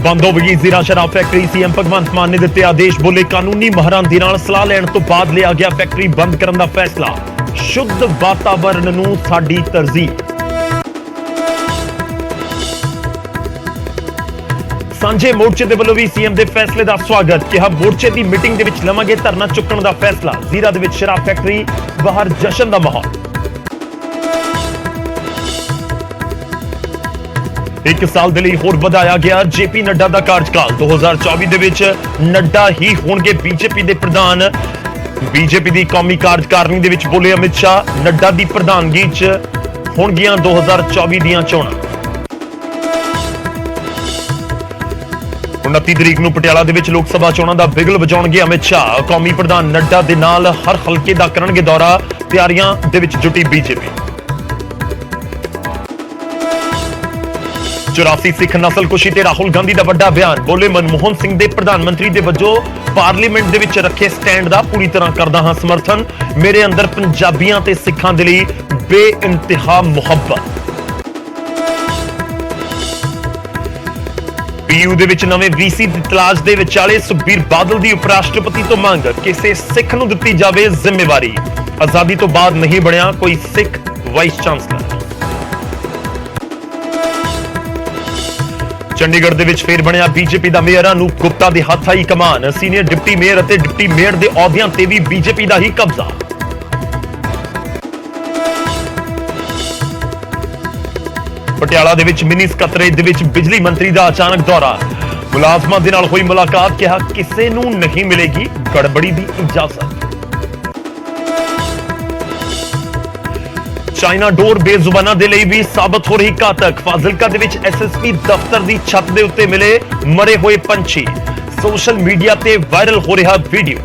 ਬੰਦ ਹੋਵੇਗੀ ਜ਼ੀਰਾ ਸ਼ਰਾਬ ਫੈਕਟਰੀ। ਸੀਐਮ ਭਗਵੰਤ ਮਾਨ ਨੇ ਦਿੱਤੇ ਆਦੇਸ਼, ਬੋਲੇ ਕਾਨੂੰਨੀ ਮਾਹਰਾਂ ਦੇ ਨਾਲ ਸਲਾਹ ਲੈਣ ਤੋਂ ਬਾਅਦ ਲਿਆ ਗਿਆ ਫੈਕਟਰੀ ਬੰਦ ਕਰਨ ਦਾ ਫੈਸਲਾ। ਸ਼ੁੱਧ ਵਾਤਾਵਰਣ ਨੂੰ ਸਾਡੀ ਤਰਜੀਹ। ਸਾਂਝੇ ਮੋਰਚੇ ਦੇ ਵੱਲੋਂ ਵੀ ਸੀਐਮ ਦੇ ਫੈਸਲੇ ਦਾ ਸਵਾਗਤ। ਕਿਹਾ ਮੋਰਚੇ ਦੀ ਮੀਟਿੰਗ ਦੇ ਵਿੱਚ ਲਵਾਂਗੇ ਧਰਨਾ ਚੁੱਕਣ ਦਾ ਫੈਸਲਾ। ਜ਼ੀਰਾ ਦੇ ਵਿੱਚ ਸ਼ਰਾਬ ਫੈਕਟਰੀ ਬਾਹਰ ਜਸ਼ਨ ਦਾ ਮਾਹੌਲ। ਇੱਕ ਸਾਲ ਦੇ ਲਈ ਹੋਰ ਵਧਾਇਆ ਗਿਆ ਜੇਪੀ ਨੱਡਾ ਦਾ ਕਾਰਜਕਾਲ। 2024 ਦੇ ਵਿੱਚ ਨੱਡਾ ਹੀ ਹੋਣਗੇ ਬੀਜੇਪੀ ਦੇ ਪ੍ਰਧਾਨ। ਬੀਜੇਪੀ ਦੀ ਕੌਮੀ ਕਾਰਜਕਾਰਨੀ ਦੇ ਵਿੱਚ ਬੋਲੇ ਅਮਿਤ ਸ਼ਾਹ, ਨੱਡਾ ਦੀ ਪ੍ਰਧਾਨਗੀ 'ਚ ਹੋਣਗੀਆਂ 2024 ਦੀਆਂ ਚੋਣਾਂ। 29 ਤਰੀਕ ਨੂੰ ਪਟਿਆਲਾ ਦੇ ਵਿੱਚ ਲੋਕ ਸਭਾ ਚੋਣਾਂ ਦਾ ਬਿਗਲ ਵਜਾਉਣਗੇ ਅਮਿਤ ਸ਼ਾਹ। ਕੌਮੀ ਪ੍ਰਧਾਨ ਨੱਡਾ ਦੇ ਨਾਲ ਹਰ ਹਲਕੇ ਦਾ ਕਰਨਗੇ ਦੌਰਾ। ਤਿਆਰੀਆਂ ਦੇ ਵਿੱਚ ਜੁਟੀ ਬੀਜੇਪੀ। 84 ਸਿੱਖ ਨਸਲਕੁਸ਼ੀ ਤੇ ਰਾਹੁਲ ਗਾਂਧੀ ਦਾ ਵੱਡਾ ਬਿਆਨ। ਬੋਲੇ ਮਨਮੋਹਨ ਸਿੰਘ ਦੇ ਪ੍ਰਧਾਨ ਮੰਤਰੀ ਦੇ ਵਜੋਂ ਪਾਰਲੀਮੈਂਟ ਦੇ ਵਿੱਚ ਰੱਖੇ ਸਟੈਂਡ ਦਾ ਪੂਰੀ ਤਰ੍ਹਾਂ ਕਰਦਾ ਹਾਂ ਸਮਰਥਨ। ਮੇਰੇ ਅੰਦਰ ਪੰਜਾਬੀਆਂ ਤੇ ਸਿੱਖਾਂ ਦੇ ਲਈ ਬੇਇੰਤਹਾ ਮੁਹੱਬਤ। ਪੀਯੂ ਦੇ ਵਿੱਚ ਨਵੇਂ ਵੀਸੀ ਦੀ ਤਲਾਸ਼ ਦੇ ਵਿਚਾਲੇ ਸੁਖਬੀਰ ਬਾਦਲ ਦੀ ਉਪ ਰਾਸ਼ਟਰਪਤੀ ਤੋਂ ਮੰਗ, ਕਿਸੇ ਸਿੱਖ ਨੂੰ ਦਿੱਤੀ ਜਾਵੇ ਜ਼ਿੰਮੇਵਾਰੀ। ਆਜ਼ਾਦੀ ਤੋਂ ਬਾਅਦ ਨਹੀਂ ਬਣਿਆ ਕੋਈ ਸਿੱਖ ਵਾਈਸ ਚਾਂਸਲਰ। ਚੰਡੀਗੜ੍ਹ ਦੇ ਵਿੱਚ ਫੇਰ ਬਣਿਆ ਬੀਜੇਪੀ ਦਾ ਮੇਅਰ। ਅਨੂਪ ਗੁਪਤਾ ਦੇ ਹੱਥ ਆਈ ਕਮਾਨ। ਸੀਨੀਅਰ ਡਿਪਟੀ ਮੇਅਰ ਅਤੇ ਡਿਪਟੀ ਮੇਅਰ ਦੇ ਅਹੁਦਿਆਂ ਤੇ ਵੀ ਬੀਜੇਪੀ ਦਾ ਹੀ ਕਬਜ਼ਾ। ਪਟਿਆਲਾ ਦੇ ਵਿੱਚ ਮਿਨੀ ਸਕੱਤਰੇਤ ਦੇ ਵਿੱਚ ਬਿਜਲੀ ਮੰਤਰੀ ਦਾ ਅਚਾਨਕ ਦੌਰਾ। ਮੁਲਾਜ਼ਮਾਂ ਦੇ ਨਾਲ ਹੋਈ ਮੁਲਾਕਾਤ। ਕਿਹਾ ਕਿਸੇ ਨੂੰ ਨਹੀਂ ਮਿਲੇਗੀ ਗੜਬੜੀ ਦੀ ਇਜਾਜ਼ਤ। ਚਾਈਨਾ ਡੋਰ ਬੇਜ਼ੁਬਾਨਾਂ ਦੇ ਲਈ ਵੀ ਸਾਬਤ ਹੋ ਰਹੀ ਘਾਤਕ। ਫਾਜ਼ਿਲਕਾ ਦੇ ਵਿੱਚ ਐਸਐਸਪੀ ਦਫ਼ਤਰ ਦੀ ਛੱਤ ਦੇ ਉੱਤੇ ਮਿਲੇ ਮਰੇ ਹੋਏ ਪੰਛੀ। ਸੋਸ਼ਲ ਮੀਡੀਆ ਤੇ ਵਾਇਰਲ ਹੋ ਰਿਹਾ ਵੀਡੀਓ।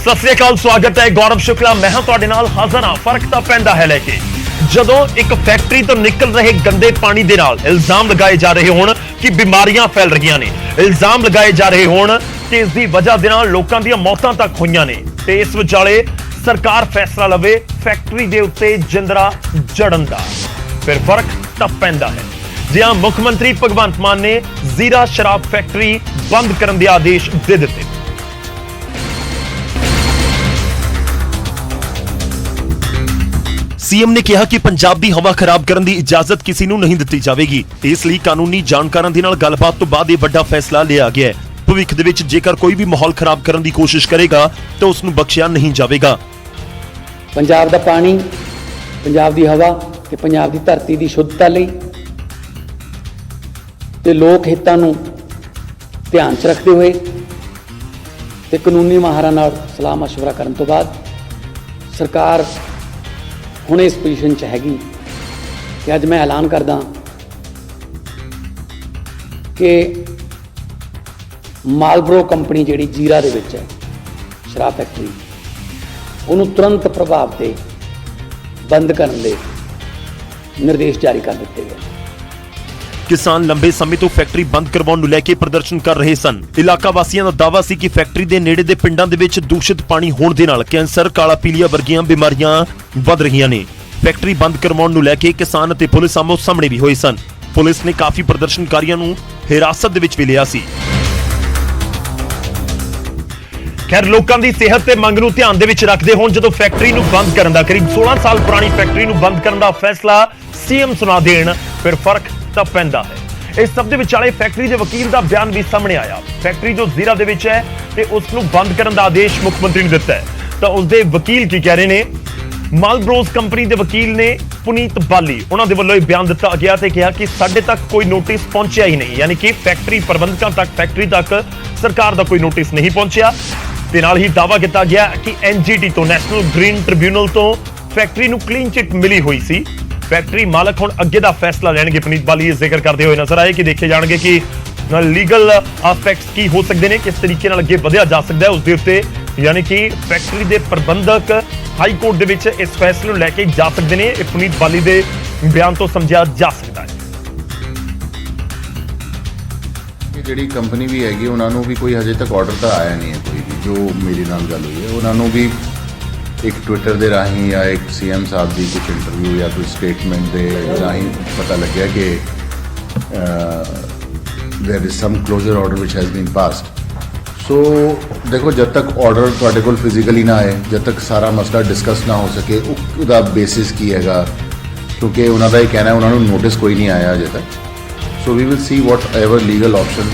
ਸਤਿ ਸ੍ਰੀ ਅਕਾਲ, ਸਵਾਗਤ ਹੈ। ਗੌਰਵ ਸ਼ੁਕਲਾ ਮੈਂ ਹਾਂ ਤੁਹਾਡੇ ਨਾਲ ਹਾਜ਼ਰ ਹਾਂ। ਫਰਕ ਤਾਂ ਪੈਂਦਾ ਹੈ ਲੈ ਕੇ ਜਦੋਂ ਇੱਕ ਫੈਕਟਰੀ ਤੋਂ ਨਿਕਲ ਰਹੇ ਗੰਦੇ ਪਾਣੀ ਦੇ ਨਾਲ ਇਲਜ਼ਾਮ ਲਗਾਏ ਜਾ ਰਹੇ ਹੋਣ ਕਿ ਬਿਮਾਰੀਆਂ ਫੈਲ ਰਹੀਆਂ ਨੇ। ਇਲਜ਼ਾਮ ਲਗਾਏ ਜਾ ਰਹੇ ਹੋਣ ਕਿ ਇਸ ਦੀ ਵਜ੍ਹਾ ਦੇ ਨਾਲ ਲੋਕਾਂ ਦੀਆਂ ਮੌਤਾਂ ਤੱਕ ਹੋਈਆਂ ਨੇ ਤੇ ਇਸ ਵਿਚਾਲੇ ਸਰਕਾਰ ਫੈਸਲਾ ਲਵੇ ਫੈਕਟਰੀ ਦੇ ਉੱਤੇ ਜਿੰਦਰਾ ਜੜਨ ਦਾ। ਫਿਰ ਫਰਕ ਤਾਂ ਪੈਂਦਾ ਹੈ। ਜੀ ਹਾਂ, ਮੁੱਖ ਮੰਤਰੀ ਭਗਵੰਤ ਮਾਨ ਨੇ ਜ਼ੀਰਾ ਸ਼ਰਾਬ ਫੈਕਟਰੀ ਬੰਦ ਕਰਨ ਦੇ ਆਦੇਸ਼ ਦੇ ਦਿੱਤੇ। ਸੀਐਮ ਨੇ ਕਿਹਾ ਕਿ ਪੰਜਾਬ ਦੀ ਹਵਾ ਖਰਾਬ ਕਰਨ ਦੀ ਇਜਾਜ਼ਤ ਕਿਸੇ ਨੂੰ ਨਹੀਂ ਦਿੱਤੀ ਜਾਵੇਗੀ। ਇਸ ਲਈ ਕਾਨੂੰਨੀ ਜਾਣਕਾਰਾਂ ਦੇ ਨਾਲ ਗੱਲਬਾਤ ਤੋਂ ਬਾਅਦ ਇਹ ਵੱਡਾ ਫੈਸਲਾ ਲਿਆ ਗਿਆ ਹੈ। ਭਵਿੱਖ ਦੇ ਵਿੱਚ ਜੇਕਰ ਕੋਈ ਵੀ ਮਾਹੌਲ ਖਰਾਬ ਕਰਨ ਦੀ ਕੋਸ਼ਿਸ਼ ਕਰੇਗਾ ਤਾਂ ਉਸ ਨੂੰ ਬਖਸ਼ਿਆ ਨਹੀਂ ਜਾਵੇਗਾ। ਪੰਜਾਬ ਦਾ ਪਾਣੀ, ਪੰਜਾਬ ਦੀ ਹਵਾ ਤੇ ਪੰਜਾਬ ਦੀ ਧਰਤੀ ਦੀ ਸ਼ੁੱਧਤਾ ਲਈ ਤੇ ਲੋਕ ਹਿੱਤਾਂ ਨੂੰ ਧਿਆਨ 'ਚ ਰੱਖਦੇ ਹੋਏ ਤੇ ਕਾਨੂੰਨੀ ਮਾਹਰਾਂ ਨਾਲ ਸਲਾਹ ਮਸ਼ਵਰਾ ਕਰਨ ਤੋਂ ਬਾਅਦ ਸਰਕਾਰ ਹੁਣ ਇਸ ਪੋਜੀਸ਼ਨ 'ਚ ਹੈਗੀ ਕਿ ਅੱਜ ਮੈਂ ਐਲਾਨ ਕਰਦਾ ਕਿ ਮਾਲਬਰੋ ਕੰਪਨੀ ਜਿਹੜੀ ਜੀਰਾ ਦੇ ਵਿੱਚ ਹੈ ਸ਼ਰਾਬ ਫੈਕਟਰੀ, ਉਹਨੂੰ ਤੁਰੰਤ ਪ੍ਰਭਾਵ ਤੇ ਬੰਦ ਕਰਨ ਦੇ ਨਿਰਦੇਸ਼ ਜਾਰੀ ਕਰ ਦਿੱਤੇ ਗਏ। ਕਿਸਾਨ ਲੰਬੇ ਸਮੇਂ ਤੋਂ ਫੈਕਟਰੀ ਬੰਦ ਕਰਵਾਉਣ ਨੂੰ ਲੈ ਕੇ ਪ੍ਰਦਰਸ਼ਨ ਕਰ ਰਹੇ ਸਨ। ਇਲਾਕਾ ਵਾਸੀਆਂ ਦਾ ਦਾਅਵਾ ਸੀ ਕਿ ਫੈਕਟਰੀ ਦੇ ਨੇੜੇ ਦੇ ਪਿੰਡਾਂ ਦੇ ਵਿੱਚ ਦੂਸ਼ਿਤ ਪਾਣੀ ਹੋਣ ਦੇ ਨਾਲ ਕੈਂਸਰ, ਕਾਲਾ ਪੀਲੀਆ ਵਰਗੀਆਂ ਬਿਮਾਰੀਆਂ ਵੱਧ ਰਹੀਆਂ ਨੇ। ਫੈਕਟਰੀ ਬੰਦ ਕਰਵਾਉਣ ਨੂੰ ਲੈ ਕੇ ਕਿਸਾਨ ਅਤੇ ਪੁਲਿਸ ਆਮੋ ਸਾਹਮਣੇ ਵੀ ਹੋਏ ਸਨ। ਪੁਲਿਸ ਨੇ ਕਾਫੀ ਪ੍ਰਦਰਸ਼ਨਕਾਰੀਆਂ ਨੂੰ ਹਿਰਾਸਤ ਦੇ ਵਿੱਚ ਵੀ ਲਿਆ ਸੀ। ਖੈਰ, ਲੋਕਾਂ ਦੀ ਸਿਹਤ ਤੇ ਮੰਗ ਨੂੰ ਧਿਆਨ ਦੇ ਵਿੱਚ ਰੱਖਦੇ ਹੋਣ ਜਦੋਂ ਫੈਕਟਰੀ ਨੂੰ ਬੰਦ ਕਰਨ ਦਾ, ਕਰੀਬ 16 ਸਾਲ ਪੁਰਾਣੀ ਫੈਕਟਰੀ ਨੂੰ ਬੰਦ ਕਰਨ ਦਾ ਫੈਸਲਾ ਸੀਐਮ ਸੁਣਾ ਦੇਣ, ਫਿਰ ਫਰਕ ਤਾਂ ਪੈਂਦਾ ਹੈ। ਇਸ ਸਭ ਦੇ ਵਿਚਾਲੇ ਫੈਕਟਰੀ ਦੇ ਵਕੀਲ ਦਾ ਬਿਆਨ ਵੀ ਸਾਹਮਣੇ ਆਇਆ। ਫੈਕਟਰੀ ਜੋ ਜ਼ੀਰਾ ਦੇ ਵਿੱਚ ਹੈ ਤੇ ਉਸ ਨੂੰ ਬੰਦ ਕਰਨ ਦਾ ਆਦੇਸ਼ ਮੁੱਖ ਮੰਤਰੀ ਨੇ ਦਿੱਤਾ ਹੈ ਤਾਂ ਉਸ ਦੇ ਵਕੀਲ ਕੀ ਕਹਿ ਰਹੇ ਨੇ? ਮਾਲਬਰੋਜ਼ ਕੰਪਨੀ ਦੇ ਵਕੀਲ ਨੇ ਪੁਨੀਤ ਬਾਲੀ, ਉਹਨਾਂ ਦੇ ਵੱਲੋਂ ਇਹ ਬਿਆਨ ਦਿੱਤਾ ਗਿਆ ਤੇ ਕਿਹਾ ਕਿ ਸਾਡੇ ਤੱਕ ਕੋਈ ਨੋਟਿਸ ਪਹੁੰਚਿਆ ਹੀ ਨਹੀਂ, ਯਾਨੀ ਕਿ ਫੈਕਟਰੀ ਪ੍ਰਬੰਧਕਾਂ ਤੱਕ, ਫੈਕਟਰੀ ਤੱਕ ਸਰਕਾਰ ਦਾ ਕੋਈ ਨੋਟਿਸ ਨਹੀਂ ਪਹੁੰਚਿਆ। ਤੇ ਨਾਲ ਹੀ ਦਾਅਵਾ ਕੀਤਾ ਗਿਆ ਕਿ ਐਨਜੀਟੀ ਤੋਂ, ਨੈਸ਼ਨਲ ਗ੍ਰੀਨ ਟ੍ਰਿਬਿਊਨਲ ਤੋਂ ਫੈਕਟਰੀ ਨੂੰ ਕਲੀਨ ਚਿੱਟ ਮਿਲੀ ਹੋਈ ਸੀ। ਫੈਕਟਰੀ ਮਾਲਕ ਹੁਣ ਅੱਗੇ ਦਾ ਫੈਸਲਾ ਲੈਣਗੇ। ਪੁਨੀਤ ਬਾਲੀ ਇਹ ਜ਼ਿਕਰ ਕਰਦੇ ਹੋਏ ਨਜ਼ਰ ਆਏ ਕਿ ਦੇਖੇ ਜਾਣਗੇ ਕਿ ਲੀਗਲ ਐਸਪੈਕਟਸ ਕੀ ਹੋ ਸਕਦੇ ਨੇ, ਕਿਸ ਤਰੀਕੇ ਨਾਲ ਅੱਗੇ ਵਧਿਆ ਜਾ ਸਕਦਾ ਹੈ ਉਸ ਦੇ ਉੱਤੇ, ਯਾਨੀ ਕਿ ਫੈਕਟਰੀ ਦੇ ਪ੍ਰਬੰਧਕ ਹਾਈ ਕੋਰਟ ਦੇ ਵਿੱਚ ਇਸ ਫੈਸਲੇ ਨੂੰ ਲੈ ਕੇ ਜਾ ਸਕਦੇ ਨੇ। ਇਹ ਪੁਨੀਤ ਬਾਲੀ ਦੇ ਬਿਆਨ ਤੋਂ ਸਮਝਿਆ ਜਾ ਸਕਦਾ ਹੈ। ਜਿਹੜੀ ਕੰਪਨੀ ਵੀ ਹੈਗੀ ਉਹਨਾਂ ਨੂੰ ਵੀ ਕੋਈ ਹਜੇ ਤੱਕ ਆਰਡਰ ਤਾਂ ਆਇਆ ਨਹੀਂ ਹੈ ਕੋਈ ਵੀ, ਜੋ ਮੇਰੇ ਨਾਲ ਗੱਲ ਹੋਈ ਹੈ ਉਹਨਾਂ ਨੂੰ ਵੀ ਇੱਕ ਟਵਿੱਟਰ ਦੇ ਰਾਹੀਂ ਜਾਂ ਇੱਕ ਸੀਐਮ ਸਾਹਿਬ ਦੀ ਕੁਝ ਇੰਟਰਵਿਊ ਜਾਂ ਕੋਈ ਸਟੇਟਮੈਂਟ ਦੇ ਰਾਹੀਂ ਪਤਾ ਲੱਗਿਆ ਕਿ there is some closure order which has been passed. ਸੋ ਦੇਖੋ ਜਦ ਤੱਕ ਆਰਡਰ ਤੁਹਾਡੇ ਕੋਲ ਫਿਜ਼ੀਕਲੀ ਨਾ ਆਏ, ਜਦ ਤੱਕ ਸਾਰਾ ਮਸਲਾ ਡਿਸਕਸ ਨਾ ਹੋ ਸਕੇ ਉਹਦਾ ਬੇਸਿਸ ਕੀ ਹੈਗਾ, ਕਿਉਂਕਿ ਉਹਨਾਂ ਦਾ ਇਹ ਕਹਿਣਾ ਉਹਨਾਂ ਨੂੰ ਨੋਟਿਸ ਕੋਈ ਨਹੀਂ ਆਇਆ ਅਜੇ ਤੱਕ। So we will see whatever legal option.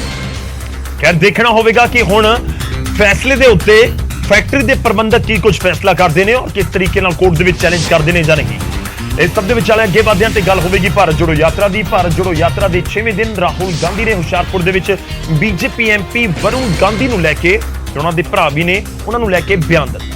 ਖੈਰ ਦੇਖਣਾ ਹੋਵੇਗਾ ਕਿ ਹੁਣ ਫੈਸਲੇ ਦੇ ਉੱਤੇ ਫੈਕਟਰੀ ਦੇ ਪ੍ਰਬੰਧਕ ਕੀ ਕੁਝ ਫੈਸਲਾ ਕਰਦੇ ਨੇ ਔਰ ਕਿਸ ਤਰੀਕੇ ਨਾਲ ਕੋਰਟ ਦੇ ਵਿੱਚ ਚੈਲੰਜ ਕਰਦੇ ਨੇ ਜਾਂ ਨਹੀਂ। ਇਸ ਸਭ ਦੇ ਵਿਚਾਲੇ ਅੱਗੇ ਵਧਦਿਆਂ ਤੇ ਗੱਲ ਹੋਵੇਗੀ ਭਾਰਤ ਜੋੜੋ ਯਾਤਰਾ ਦੀ। ਭਾਰਤ ਜੋੜੋ ਯਾਤਰਾ ਦੇ 6ਵੇਂ ਦਿਨ ਰਾਹੁਲ ਗਾਂਧੀ ਨੇ ਹੁਸ਼ਿਆਰਪੁਰ ਦੇ ਵਿੱਚ ਬੀਜੇਪੀ ਐਮਪੀ ਵਰੁਣ ਗਾਂਧੀ ਨੂੰ ਲੈ ਕੇ, ਉਹਨਾਂ ਦੇ ਭਰਾ ਵੀ ਨੇ, ਉਹਨਾਂ ਨੂੰ ਲੈ ਕੇ ਬਿਆਨ ਦਿੱਤਾ।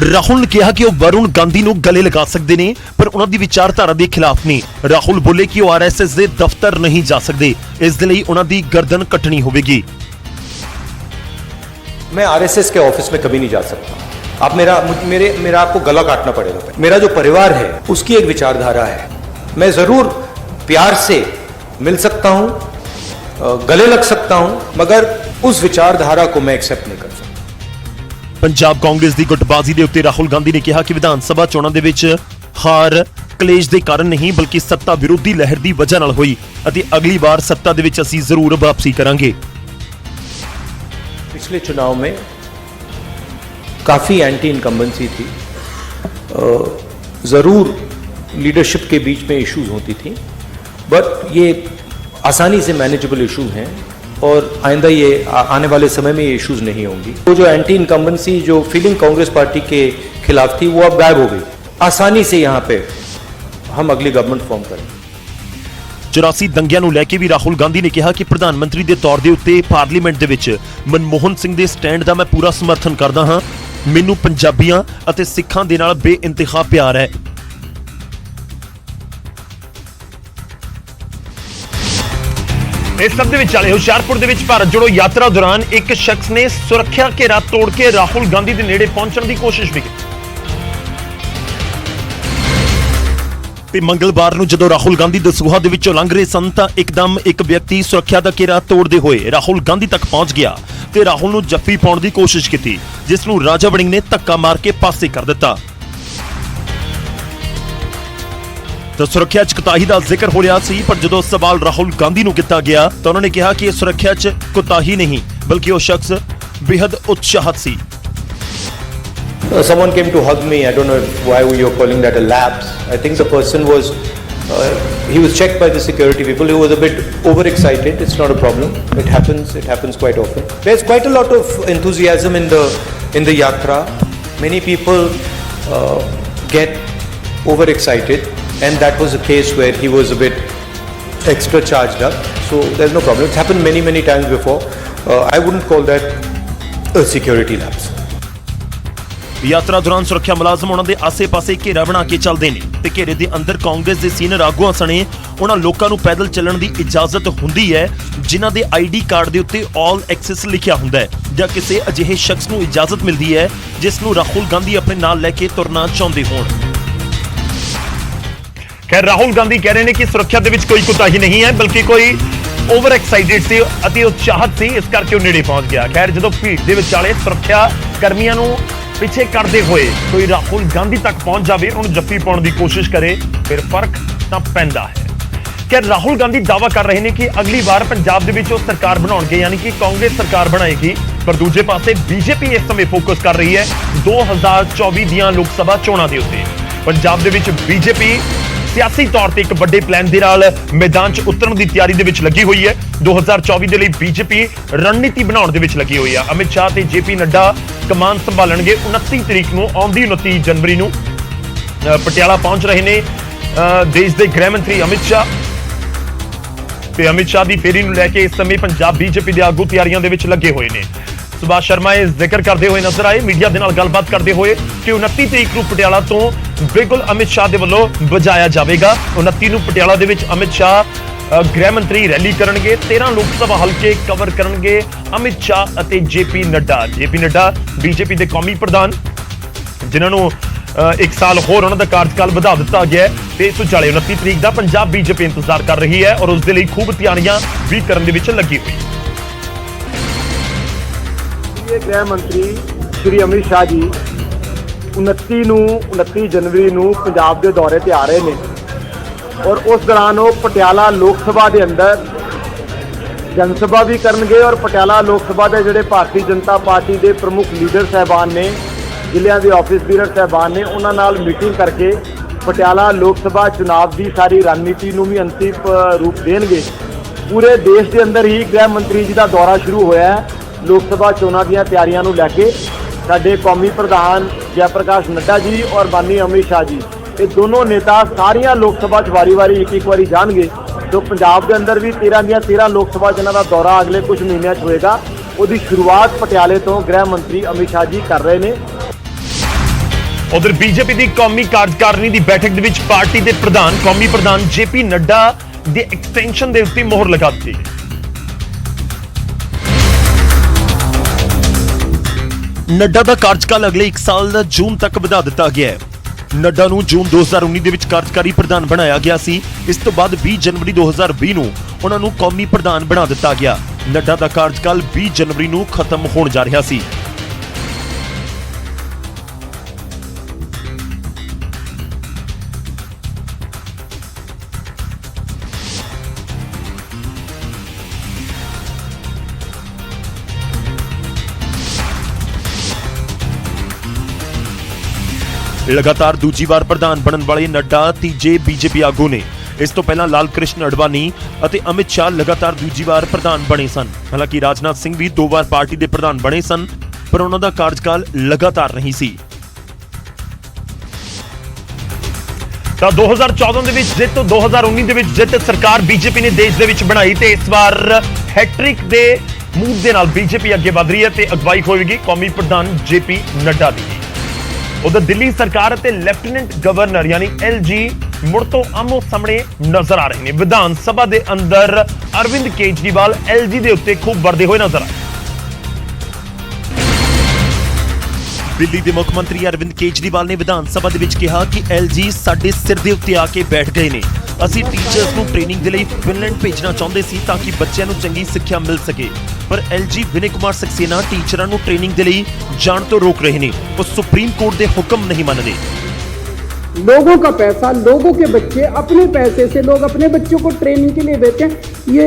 ਰਾਹੁਲ ਨੇ ਕਿਹਾ ਕਿ ਉਹ ਵਰੁਣ ਗਾਂਧੀ ਨੂੰ ਗਲੇ ਲਗਾ ਸਕਦੇ ਨੇ ਪਰ ਉਹਨਾਂ ਦੀ ਵਿਚਾਰਧਾਰਾ ਦੇ ਖਿਲਾਫ ਨਹੀਂ। ਰਾਹੁਲ ਬੋਲੇ ਕਿ ਉਹ ਆਰਐਸਐਸ ਦੇ ਦਫ਼ਤਰ ਨਹੀਂ ਜਾ ਸਕਦੇ, ਇਸ ਦੇ ਲਈ ਉਹਨਾਂ ਦੀ ਗਰਦਨ ਕੱਟਣੀ ਹੋਵੇਗੀ। मैं आरएसएस के ऑफिस में कभी नहीं जा सकता। आप मेरा आपको गला काटना पड़ेगा। मेरा जो परिवार है उसकी एक विचारधारा है। मैं जरूर प्यार से मिल सकता हूं, गले लग सकता हूं, मगर उस विचारधारा को मैं एक्सेप्ट नहीं कर सकता। पंजाब कांग्रेस की गुटबाजी के उत्ते राहुल गांधी ने कहा कि विधान सभा चोणां दे विच हार कलेश के कारण नहीं बल्कि सत्ता विरोधी लहर की वजह नाल होई अते अगली बार सत्ता दे विच असीं जरूर वापसी करांगे। पिछले चुनाव में काफ़ी एंटी इनकम्बेंसी थी, ज़रूर लीडरशिप के बीच में इश्यूज होती थी, बट ये आसानी से मैनेजेबल इश्यूज हैं और आइंदा ये आने वाले समय में ये इश्यूज नहीं होंगी। तो जो एंटी इनकम्बेंसी जो फीलिंग कांग्रेस पार्टी के खिलाफ थी वो अब गायब हो गई। आसानी से यहाँ पे हम अगली गवर्नमेंट फॉर्म करेंगे। 84 दंगिਆਂ ਨੂੰ ਲੈ ਕੇ ਵੀ ਰਾਹੁਲ ਗਾਂਧੀ ਨੇ ਕਿਹਾ ਕਿ ਪ੍ਰਧਾਨ ਮੰਤਰੀ ਦੇ ਤੌਰ ਦੇ ਉੱਤੇ ਪਾਰਲੀਮੈਂਟ ਦੇ ਵਿੱਚ ਮਨਮੋਹਨ ਸਿੰਘ ਦੇ ਸਟੈਂਡ ਦਾ ਮੈਂ ਪੂਰਾ ਸਮਰਥਨ ਕਰਦਾ ਹਾਂ। ਮੈਨੂੰ ਪੰਜਾਬੀਆਂ ਅਤੇ ਸਿੱਖਾਂ ਦੇ ਨਾਲ ਬੇਇੰਤਹਾ ਪਿਆਰ ਹੈ। ਇਸ ਸਭ ਦੇ ਵਿਚਾਲੇ ਹੁਸ਼ਿਆਰਪੁਰ ਦੇ ਵਿੱਚ ਭਾਰਤ ਜੋੜੋ ਯਾਤਰਾ ਦੌਰਾਨ ਇੱਕ ਸ਼ਖਸ ਨੇ ਸੁਰੱਖਿਆ ਘੇਰਾ ਤੋੜ ਕੇ ਰਾਹੁਲ ਗਾਂਧੀ ਦੇ ਨੇੜੇ ਪਹੁੰਚਣ ਦੀ ਕੋਸ਼ਿਸ਼ ਵੀ ਕੀਤੀ। ਤੇ ਮੰਗਲਵਾਰ ਨੂੰ ਜਦੋਂ ਰਾਹੁਲ ਗਾਂਧੀ ਦਸੂਹਾ ਦੇ ਵਿੱਚੋਂ ਲੰਘ ਰਹੇ ਸਨ ਤਾਂ ਇੱਕਦਮ ਇੱਕ ਵਿਅਕਤੀ ਸੁਰੱਖਿਆ ਦਾ ਘੇਰਾ ਤੋੜਦੇ ਹੋਏ ਰਾਹੁਲ ਗਾਂਧੀ ਤੱਕ ਪਹੁੰਚ ਗਿਆ ਤੇ ਰਾਹੁਲ ਨੂੰ ਜੱਫੀ ਪਾਉਣ ਦੀ ਕੋਸ਼ਿਸ਼ ਕੀਤੀ, ਜਿਸ ਨੂੰ ਰਾਜਾ ਵੜਿੰਗ ਨੇ ਧੱਕਾ ਮਾਰ ਕੇ ਪਾਸੇ ਕਰ ਦਿੱਤਾ। ਤਾਂ ਸੁਰੱਖਿਆ 'ਚ ਕੁਤਾਹੀ ਦਾ ਜ਼ਿਕਰ ਹੋ ਰਿਹਾ ਸੀ, ਪਰ ਜਦੋਂ ਸਵਾਲ ਰਾਹੁਲ ਗਾਂਧੀ ਨੂੰ ਕੀਤਾ ਗਿਆ ਤਾਂ ਉਹਨਾਂ ਨੇ ਕਿਹਾ ਕਿ ਇਹ ਸੁਰੱਖਿਆ 'ਚ ਕੁਤਾਹੀ ਨਹੀਂ ਬਲਕਿ ਉਹ ਸ਼ਖਸ ਬੇहद ਉਤਸ਼ਾਹਿਤ ਸੀ। Someone came to hug me. I don't know why you're calling that a lapse. I think the person was, he was checked by the security people. He was a bit overexcited. It's not a problem. It happens. It happens quite often. There's quite a lot of enthusiasm in the yatra. Many people get overexcited, and that was a case where he was a bit extra charged up. So there's no problem. It's happened many times before. I wouldn't call that a security lapse. ਯਾਤਰਾ ਦੌਰਾਨ ਸੁਰੱਖਿਆ ਮੁਲਾਜ਼ਮ ਉਹਨਾਂ ਦੇ ਆਸੇ-ਪਾਸੇ ਘੇਰਾ ਬਣਾ ਕੇ ਚੱਲਦੇ ਨੇ ਤੇ ਘੇਰੇ ਦੇ ਅੰਦਰ ਕਾਂਗਰਸ ਦੇ ਸੀਨੀਅਰ ਆਗੂਆਂ ਸਣੇ ਉਹਨਾਂ ਲੋਕਾਂ ਨੂੰ ਪੈਦਲ ਚੱਲਣ ਦੀ ਇਜਾਜ਼ਤ ਹੁੰਦੀ ਹੈ ਜਿਨ੍ਹਾਂ ਦੇ ਆਈਡੀ ਕਾਰਡ ਦੇ ਉੱਤੇ ਆਲ ਐਕਸੈਸ ਲਿਖਿਆ ਹੁੰਦਾ ਹੈ ਜਾਂ ਕਿਸੇ ਅਜਿਹੇ ਸ਼ਖਸ ਨੂੰ ਇਜਾਜ਼ਤ ਮਿਲਦੀ ਹੈ ਜਿਸ ਨੂੰ ਰਾਹੁਲ ਗਾਂਧੀ ਆਪਣੇ ਨਾਲ ਲੈ ਕੇ ਤੁਰਨਾ ਚਾਹੁੰਦੇ ਹੋਣ। ਖੈਰ ਰਾਹੁਲ ਗਾਂਧੀ ਕਹਿ ਰਹੇ ਨੇ ਕਿ ਸੁਰੱਖਿਆ ਦੇ ਵਿੱਚ ਕੋਈ ਕੁਤਾਹੀ ਨਹੀਂ ਹੈ ਬਲਕਿ ਕੋਈ ਓਵਰ ਐਕਸਾਈਟਡ ਸੀ ਅਤੇ ਉਤਸ਼ਾਹਿਤ ਸੀ, ਇਸ ਕਰਕੇ ਉਹ ਨੇੜੇ ਪਹੁੰਚ ਗਿਆ। ਖੈਰ ਜਦੋਂ ਭੀੜ ਦੇ ਵਿਚਾਲੇ ਸੁਰੱਖਿਆ ਕਰਮੀਆਂ ਨੂੰ ਪਿੱਛੇ ਕਰਦੇ ਹੋਏ ਕੋਈ ਰਾਹੁਲ ਗਾਂਧੀ ਤੱਕ ਪਹੁੰਚ ਜਾਵੇ, ਉਹਨੂੰ ਜੱਫੀ ਪਾਉਣ ਦੀ ਕੋਸ਼ਿਸ਼ ਕਰੇ, ਫਿਰ ਫਰਕ ਤਾਂ ਪੈਂਦਾ ਹੈ। ਕਿ ਰਾਹੁਲ ਗਾਂਧੀ ਦਾਅਵਾ ਕਰ ਰਹੇ ਨੇ ਕਿ ਅਗਲੀ ਵਾਰ ਪੰਜਾਬ ਦੇ ਵਿੱਚ ਉਹ ਸਰਕਾਰ ਬਣਾਉਣਗੇ, ਯਾਨੀ ਕਿ ਕਾਂਗਰਸ ਸਰਕਾਰ ਬਣਾਏਗੀ। ਪਰ ਦੂਜੇ ਪਾਸੇ ਬੀਜੇਪੀ ਇਸ ਸਮੇਂ ਫੋਕਸ ਕਰ ਰਹੀ ਹੈ 2024 ਦੀਆਂ ਲੋਕ ਸਭਾ ਚੋਣਾਂ ਦੇ ਉੱਤੇ। ਪੰਜਾਬ ਦੇ ਵਿੱਚ ਬੀਜੇਪੀ ਸਿਆਸੀ ਤੌਰ ਤੇ ਇੱਕ ਵੱਡੇ ਪਲਾਨ ਦੇ ਨਾਲ ਮੈਦਾਨ 'ਚ ਉਤਰਨ ਦੀ ਤਿਆਰੀ ਦੇ ਵਿੱਚ ਲੱਗੀ ਹੋਈ ਹੈ। 2024 ਦੇ ਲਈ ਬੀਜੇਪੀ ਰਣਨੀਤੀ ਬਣਾਉਣ ਦੇ ਵਿੱਚ ਲੱਗੀ ਹੋਈ ਹੈ। ਅਮਿਤ ਸ਼ਾਹ ਤੇ ਜੇਪੀ ਨੱਡਾ ਕਮਾਨ ਸੰਭਾਲਣਗੇ। 29 ਤਰੀਕ ਨੂੰ ਆਉਂਦੀ 29 ਜਨਵਰੀ ਨੂੰ ਪਟਿਆਲਾ ਪਹੁੰਚ ਰਹੇ ਨੇ ਦੇਸ਼ ਦੇ ਗ੍ਰਹਿ ਮੰਤਰੀ ਅਮਿਤ ਸ਼ਾਹ ਤੇ ਅਮਿਤ ਸ਼ਾਹ ਦੀ ਫੇਰੀ ਨੂੰ ਲੈ ਕੇ ਇਸ ਸਮੇਂ ਪੰਜਾਬ ਬੀਜੇਪੀ ਦੇ ਆਗੂ ਤਿਆਰੀਆਂ ਦੇ ਵਿੱਚ ਲੱਗੇ ਹੋਏ ਨੇ। ਸੁਭਾਸ਼ ਸ਼ਰਮਾ ਇਹ ਜ਼ਿਕਰ ਕਰਦੇ ਹੋਏ ਨਜ਼ਰ ਆਏ ਮੀਡੀਆ ਦੇ ਨਾਲ ਗੱਲਬਾਤ ਕਰਦੇ ਹੋਏ ਕਿ 29 ਤਰੀਕ ਨੂੰ ਪਟਿਆਲਾ ਤੋਂ ਬਿਲਕੁਲ ਅਮਿਤ ਸ਼ਾਹ ਦੇ ਵੱਲੋਂ ਵਜਾਇਆ ਜਾਵੇਗਾ। 29 ਨੂੰ ਪਟਿਆਲਾ ਦੇ ਵਿੱਚ ਅਮਿਤ ਸ਼ਾਹ ਗ੍ਰਹਿ ਮੰਤਰੀ ਰੈਲੀ ਕਰਨਗੇ। 13 ਲੋਕ ਸਭਾ ਹਲਕੇ ਕਵਰ ਕਰਨਗੇ ਅਮਿਤ ਸ਼ਾਹ ਅਤੇ JP Nadda. JP Nadda BJP ਦੇ ਕੌਮੀ ਪ੍ਰਧਾਨ ਜਿਨ੍ਹਾਂ ਨੂੰ 1 ਸਾਲ ਹੋਰ ਉਹਨਾਂ ਦਾ ਕਾਰਜਕਾਲ ਵਧਾ ਦਿੱਤਾ ਗਿਆ ਹੈ ਤੇ ਇਸ ਵਿਚਾਲੇ 29 ਤਰੀਕ ਦਾ ਪੰਜਾਬ ਬੀਜੇਪੀ ਇੰਤਜ਼ਾਰ ਕਰ ਰਹੀ ਹੈ ਔਰ ਉਸ ਦੇ ਲਈ ਖੂਬ ਤਿਆਰੀਆਂ ਵੀ ਕਰਨ ਦੇ ਵਿੱਚ ਲੱਗੀ ਹੋਈ ਹੈ। गृह मंत्री श्री अमित शाह जी 29 जनवरी ਨੂੰ ਪੰਜਾਬ ਦੇ ਦੌਰੇ ਤੇ ਆ ਰਹੇ ਨੇ ਔਰ ਉਸ ਦੌਰਾਨ ਉਹ ਪਟਿਆਲਾ ਲੋਕ ਸਭਾ ਦੇ ਅੰਦਰ ਜਨ ਸਭਾ ਵੀ ਕਰਨਗੇ ਔਰ ਪਟਿਆਲਾ ਲੋਕ ਸਭਾ ਦੇ ਜਿਹੜੇ ਭਾਰਤੀ ਜਨਤਾ ਪਾਰਟੀ ਦੇ ਪ੍ਰਮੁੱਖ ਲੀਡਰ ਸਾਹਿਬਾਨ ਨੇ, ਜ਼ਿਲ੍ਹਿਆਂ ਦੇ ਆਫਿਸ ਬੀਰਰ ਸਾਹਿਬਾਨ ਨੇ, ਉਹਨਾਂ ਨਾਲ ਮੀਟਿੰਗ ਕਰਕੇ ਪਟਿਆਲਾ ਲੋਕ ਸਭਾ ਚੁਣਾਵ ਦੀ ਸਾਰੀ ਰਣਨੀਤੀ ਨੂੰ ਵੀ ਅੰਤਿਮ ਰੂਪ ਦੇਣਗੇ। ਪੂਰੇ ਦੇਸ਼ ਦੇ ਅੰਦਰ ਹੀ ਗ੍ਰਹਿ ਮੰਤਰੀ ਜੀ ਦਾ ਦੌਰਾ ਸ਼ੁਰੂ ਹੋਇਆ ਹੈ ਲੋਕ ਸਭਾ ਚੋਣਾਂ ਦੀਆਂ ਤਿਆਰੀਆਂ ਨੂੰ ਲੈ ਕੇ। ਸਾਡੇ ਕੌਮੀ ਪ੍ਰਧਾਨ ਜੈ ਪ੍ਰਕਾਸ਼ ਨੱਡਾ ਜੀ ਔਰ ਮਾਨनीय ਅਮਿਤ ਸ਼ਾਹ ਜੀ, ਇਹ ਦੋਨੋਂ ਨੇਤਾ ਸਾਰੀਆਂ ਲੋਕ ਸਭਾ 'ਚ ਵਾਰੀ-ਵਾਰੀ ਇੱਕ ਵਾਰੀ ਜਾਣਗੇ। ਜੋ ਪੰਜਾਬ ਦੇ ਅੰਦਰ ਵੀ 13 ਦੀਆਂ 13 ਲੋਕ ਸਭਾ ਜਿਨ੍ਹਾਂ ਦਾ ਦੌਰਾ ਅਗਲੇ ਕੁਝ ਮਹੀਨਿਆਂ 'ਚ ਹੋਏਗਾ, ਉਹਦੀ ਸ਼ੁਰੂਆਤ ਪਟਿਆਲੇ ਤੋਂ ਗ੍ਰਹਿ ਮੰਤਰੀ ਅਮਿਤ ਸ਼ਾਹ ਜੀ ਕਰ ਰਹੇ ਨੇ। ਉਧਰ ਬੀਜੇਪੀ ਦੀ ਕੌਮੀ ਕਾਰਜਕਾਰਨੀ ਦੀ ਬੈਠਕ ਦੇ ਵਿੱਚ ਪਾਰਟੀ ਦੇ ਪ੍ਰਧਾਨ ਕੌਮੀ ਪ੍ਰਧਾਨ ਜੇਪੀ ਨੱਡਾ ਦੀ ਐਕਸਟੈਂਸ਼ਨ ਦੇ ਉੱਤੇ ਮੋਹਰ ਲਗਾ ਦਿੱਤੀ। ਨੱਡਾ ਦਾ ਕਾਰਜਕਾਲ ਅਗਲੇ 1 ਸਾਲ ਦਾ ਜੂਨ ਤੱਕ ਵਧਾ ਦਿੱਤਾ ਗਿਆ ਹੈ। ਨੱਡਾ ਨੂੰ ਜੂਨ 2019 ਦੇ ਵਿੱਚ ਕਾਰਜਕਾਰੀ ਪ੍ਰਧਾਨ ਬਣਾਇਆ ਗਿਆ ਸੀ। ਇਸ ਤੋਂ ਬਾਅਦ 20 ਜਨਵਰੀ 2020 ਨੂੰ ਉਹਨਾਂ ਨੂੰ ਕੌਮੀ ਪ੍ਰਧਾਨ ਬਣਾ ਦਿੱਤਾ ਗਿਆ। ਨੱਡਾ ਦਾ ਕਾਰਜਕਾਲ 20 ਜਨਵਰੀ ਨੂੰ ਖਤਮ ਹੋਣ ਜਾ ਰਿਹਾ ਸੀ। ਲਗਾਤਾਰ ਦੂਜੀ ਵਾਰ ਪ੍ਰਧਾਨ ਬਣਨ ਵਾਲੇ ਨੱਡਾ ਤੀਜੇ ਬੀਜੇਪੀ ਆਗੂ ਨੇ। ਇਸ ਤੋਂ ਪਹਿਲਾਂ ਲਾਲ ਕ੍ਰਿਸ਼ਨ ਅਡਵਾਨੀ ਅਤੇ ਅਮਿਤ ਸ਼ਾਹ ਲਗਾਤਾਰ ਦੂਜੀ ਵਾਰ ਪ੍ਰਧਾਨ ਬਣੇ ਸਨ। ਹਾਲਾਂਕਿ ਰਾਜਨਾਥ ਸਿੰਘ ਵੀ 2 ਵਾਰ ਪਾਰਟੀ ਦੇ ਪ੍ਰਧਾਨ ਬਣੇ ਸਨ, ਪਰ ਉਹਨਾਂ ਦਾ ਕਾਰਜਕਾਲ ਲਗਾਤਾਰ ਨਹੀਂ ਸੀ। ਤਾਂ 2014 ਦੇ ਵਿੱਚ ਜਿੱਤ, 2019 ਦੇ ਵਿੱਚ ਜਿੱਤ ਸਰਕਾਰ ਬੀਜੇਪੀ ਨੇ ਦੇਸ਼ ਦੇ ਵਿੱਚ ਬਣਾਈ ਤੇ ਇਸ ਵਾਰ ਹੈਟ੍ਰਿਕ ਦੇ ਮੂਵ ਦੇ ਨਾਲ ਬੀਜੇਪੀ ਅੱਗੇ ਵਧ ਰਹੀ ਹੈ ਤੇ ਅਗਵਾਈ ਹੋਵੇਗੀ ਕੌਮੀ ਪ੍ਰਧਾਨ ਜੇਪੀ ਨੱਡਾ ਦੀ। ਉਧਰ ਦਿੱਲੀ ਸਰਕਾਰ ਅਤੇ ਲੈਫਟੀਨੈਂਟ ਗਵਰਨਰ ਯਾਨੀ LG ਮੁੜ ਤੋਂ ਆਮੋ ਸਾਹਮਣੇ ਨਜ਼ਰ ਆ ਰਹੇ ਨੇ। ਵਿਧਾਨ ਸਭਾ ਦੇ ਅੰਦਰ ਅਰਵਿੰਦ ਕੇਜਰੀਵਾਲ LG ਦੇ ਉੱਤੇ ਖੂਬ ਵਰਦੇ ਹੋਏ ਨਜ਼ਰ ਆਏ। ਦਿੱਲੀ ਦੇ ਮੁੱਖ ਮੰਤਰੀ ਅਰਵਿੰਦ ਕੇਜਰੀਵਾਲ ਨੇ ਵਿਧਾਨ ਸਭਾ ਦੇ ਵਿੱਚ ਕਿਹਾ ਕਿ LG ਸਾਡੇ ਸਿਰ ਦੇ ਉੱਤੇ ਆ ਕੇ ਬੈਠ ਗਏ ਨੇ। ਅਸੀਂ ਟੀਚਰਸ ਨੂੰ ਟ੍ਰੇਨਿੰਗ ਦੇ ਲਈ ਫਿਨਲੈਂਡ ਭੇਜਣਾ ਚਾਹੁੰਦੇ ਸੀ ਤਾਂ ਕਿ ਬੱਚਿਆਂ ਨੂੰ ਚੰਗੀ ਸਿੱਖਿਆ ਮਿਲ ਸਕੇ, ਪਰ LG ਵਿਨੇ ਕੁਮਾਰ सक्सेना ਟੀਚਰਾਂ ਨੂੰ ट्रेनिंग के लिए जान तो रोक रहे हैं। वो सुप्रीम कोर्ट के हुक्म नहीं मान रहे। लोगों का पैसा, लोगों के बच्चे, अपने पैसे से लोग अपने बच्चों को ट्रेनिंग के लिए देते हैं। ये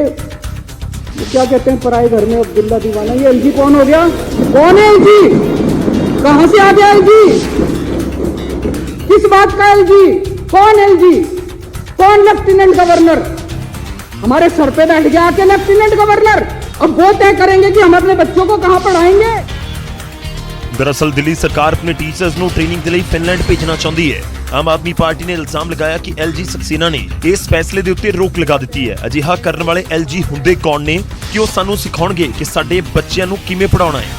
क्या कहते हैं पराए घर में अब्दुल्ला दीवाना, ये LG कौन हो गया? कौन है LG? कहां से आ गया LG? किस बात का LG? कौन LG? कौन लेफ्टिनेंट गवर्नर? हमारे सर पे बैठ गया आके लेफ्टिनेंट गवर्नर। अब वो तय करेंगे कि हम अपने बच्चों को कहां पढ़ाएंगे। दरअसल दिल्ली सरकार अपने टीचर्स ਨੂੰ ट्रेनिंग ਦੇ ਲਈ ਫਿਨਲੈਂਡ ਭੇਜਣਾ ਚਾਹੁੰਦੀ ਹੈ। ਆਮ ਆਦਮੀ ਪਾਰਟੀ ਨੇ ਇਲਜ਼ਾਮ ਲਗਾਇਆ ਕਿ LG सक्सेना ਨੇ ਇਸ ਫੈਸਲੇ ਦੇ ਉੱਤੇ ਰੋਕ ਲਗਾ ਦਿੱਤੀ ਹੈ। ਅਜਿਹਾ ਕਰਨ ਵਾਲੇ LG ਹੁੰਦੇ ਕੌਣ ਨੇ ਕਿ ਉਹ ਸਾਨੂੰ ਸਿਖਾਉਣਗੇ ਕਿ ਸਾਡੇ ਬੱਚਿਆਂ ਨੂੰ ਕਿਵੇਂ ਪੜਾਉਣਾ ਹੈ।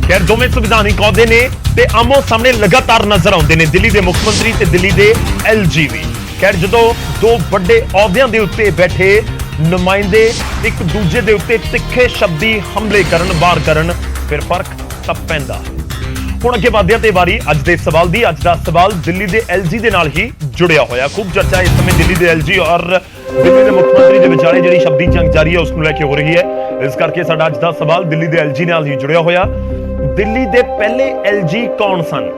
ਖੈਰ ਦੋਵੇਂ ਸੰਵਿਧਾਨਿਕ ਅਹੁਦੇ ਨੇ ਤੇ ਆਮੋ ਸਾਹਮਣੇ ਲਗਾਤਾਰ ਨਜ਼ਰ ਆਉਂਦੇ ਨੇ ਦਿੱਲੀ ਦੇ ਮੁੱਖ ਮੰਤਰੀ ਤੇ ਦਿੱਲੀ ਦੇ LG ਵੀ। ਖੈਰ ਜਦੋਂ ਦੋ ਵੱਡੇ ਅਹੁਦਿਆਂ ਦੇ ਉੱਤੇ ਬੈਠੇ ਨੁਮਾਇੰਦੇ ਇੱਕ ਦੂਜੇ ਦੇ ਉੱਤੇ ਤਿੱਖੇ ਸ਼ਬਦੀ ਹਮਲੇ ਕਰਨ, ਵਾਰ ਕਰਨ, ਫਿਰ ਫਰਕ ਤਾਂ ਪੈਂਦਾ। ਹੁਣ ਅੱਗੇ ਵਧਦੇ ਤੇ ਵਾਰੀ ਅੱਜ ਦੇ ਸਵਾਲ ਦੀ। ਅੱਜ ਦਾ ਸਵਾਲ ਦਿੱਲੀ ਦੇ LG ਦੇ ਨਾਲ ਹੀ ਜੁੜਿਆ ਹੋਇਆ। ਖੂਬ ਚਰਚਾ ਇਸ ਸਮੇਂ ਦਿੱਲੀ ਦੇ LG ਔਰ ਦਿੱਲੀ ਦੇ ਮੁੱਖ ਮੰਤਰੀ ਦੇ ਵਿਚਾਲੇ ਜਿਹੜੀ ਸ਼ਬਦੀ ਜੰਗ ਜਾਰੀ ਹੈ ਉਸ ਨੂੰ ਲੈ ਕੇ ਹੋ ਰਹੀ ਹੈ। ਇਸ ਕਰਕੇ ਸਾਡਾ ਅੱਜ ਦਾ ਸਵਾਲ ਦਿੱਲੀ ਦੇ LG ਨਾਲ ਹੀ ਜੁੜਿਆ ਹੋਇਆ। ਦਿੱਲੀ ਦੇ ਪਹਿਲੇ LG ਕੌਣ ਸਨ?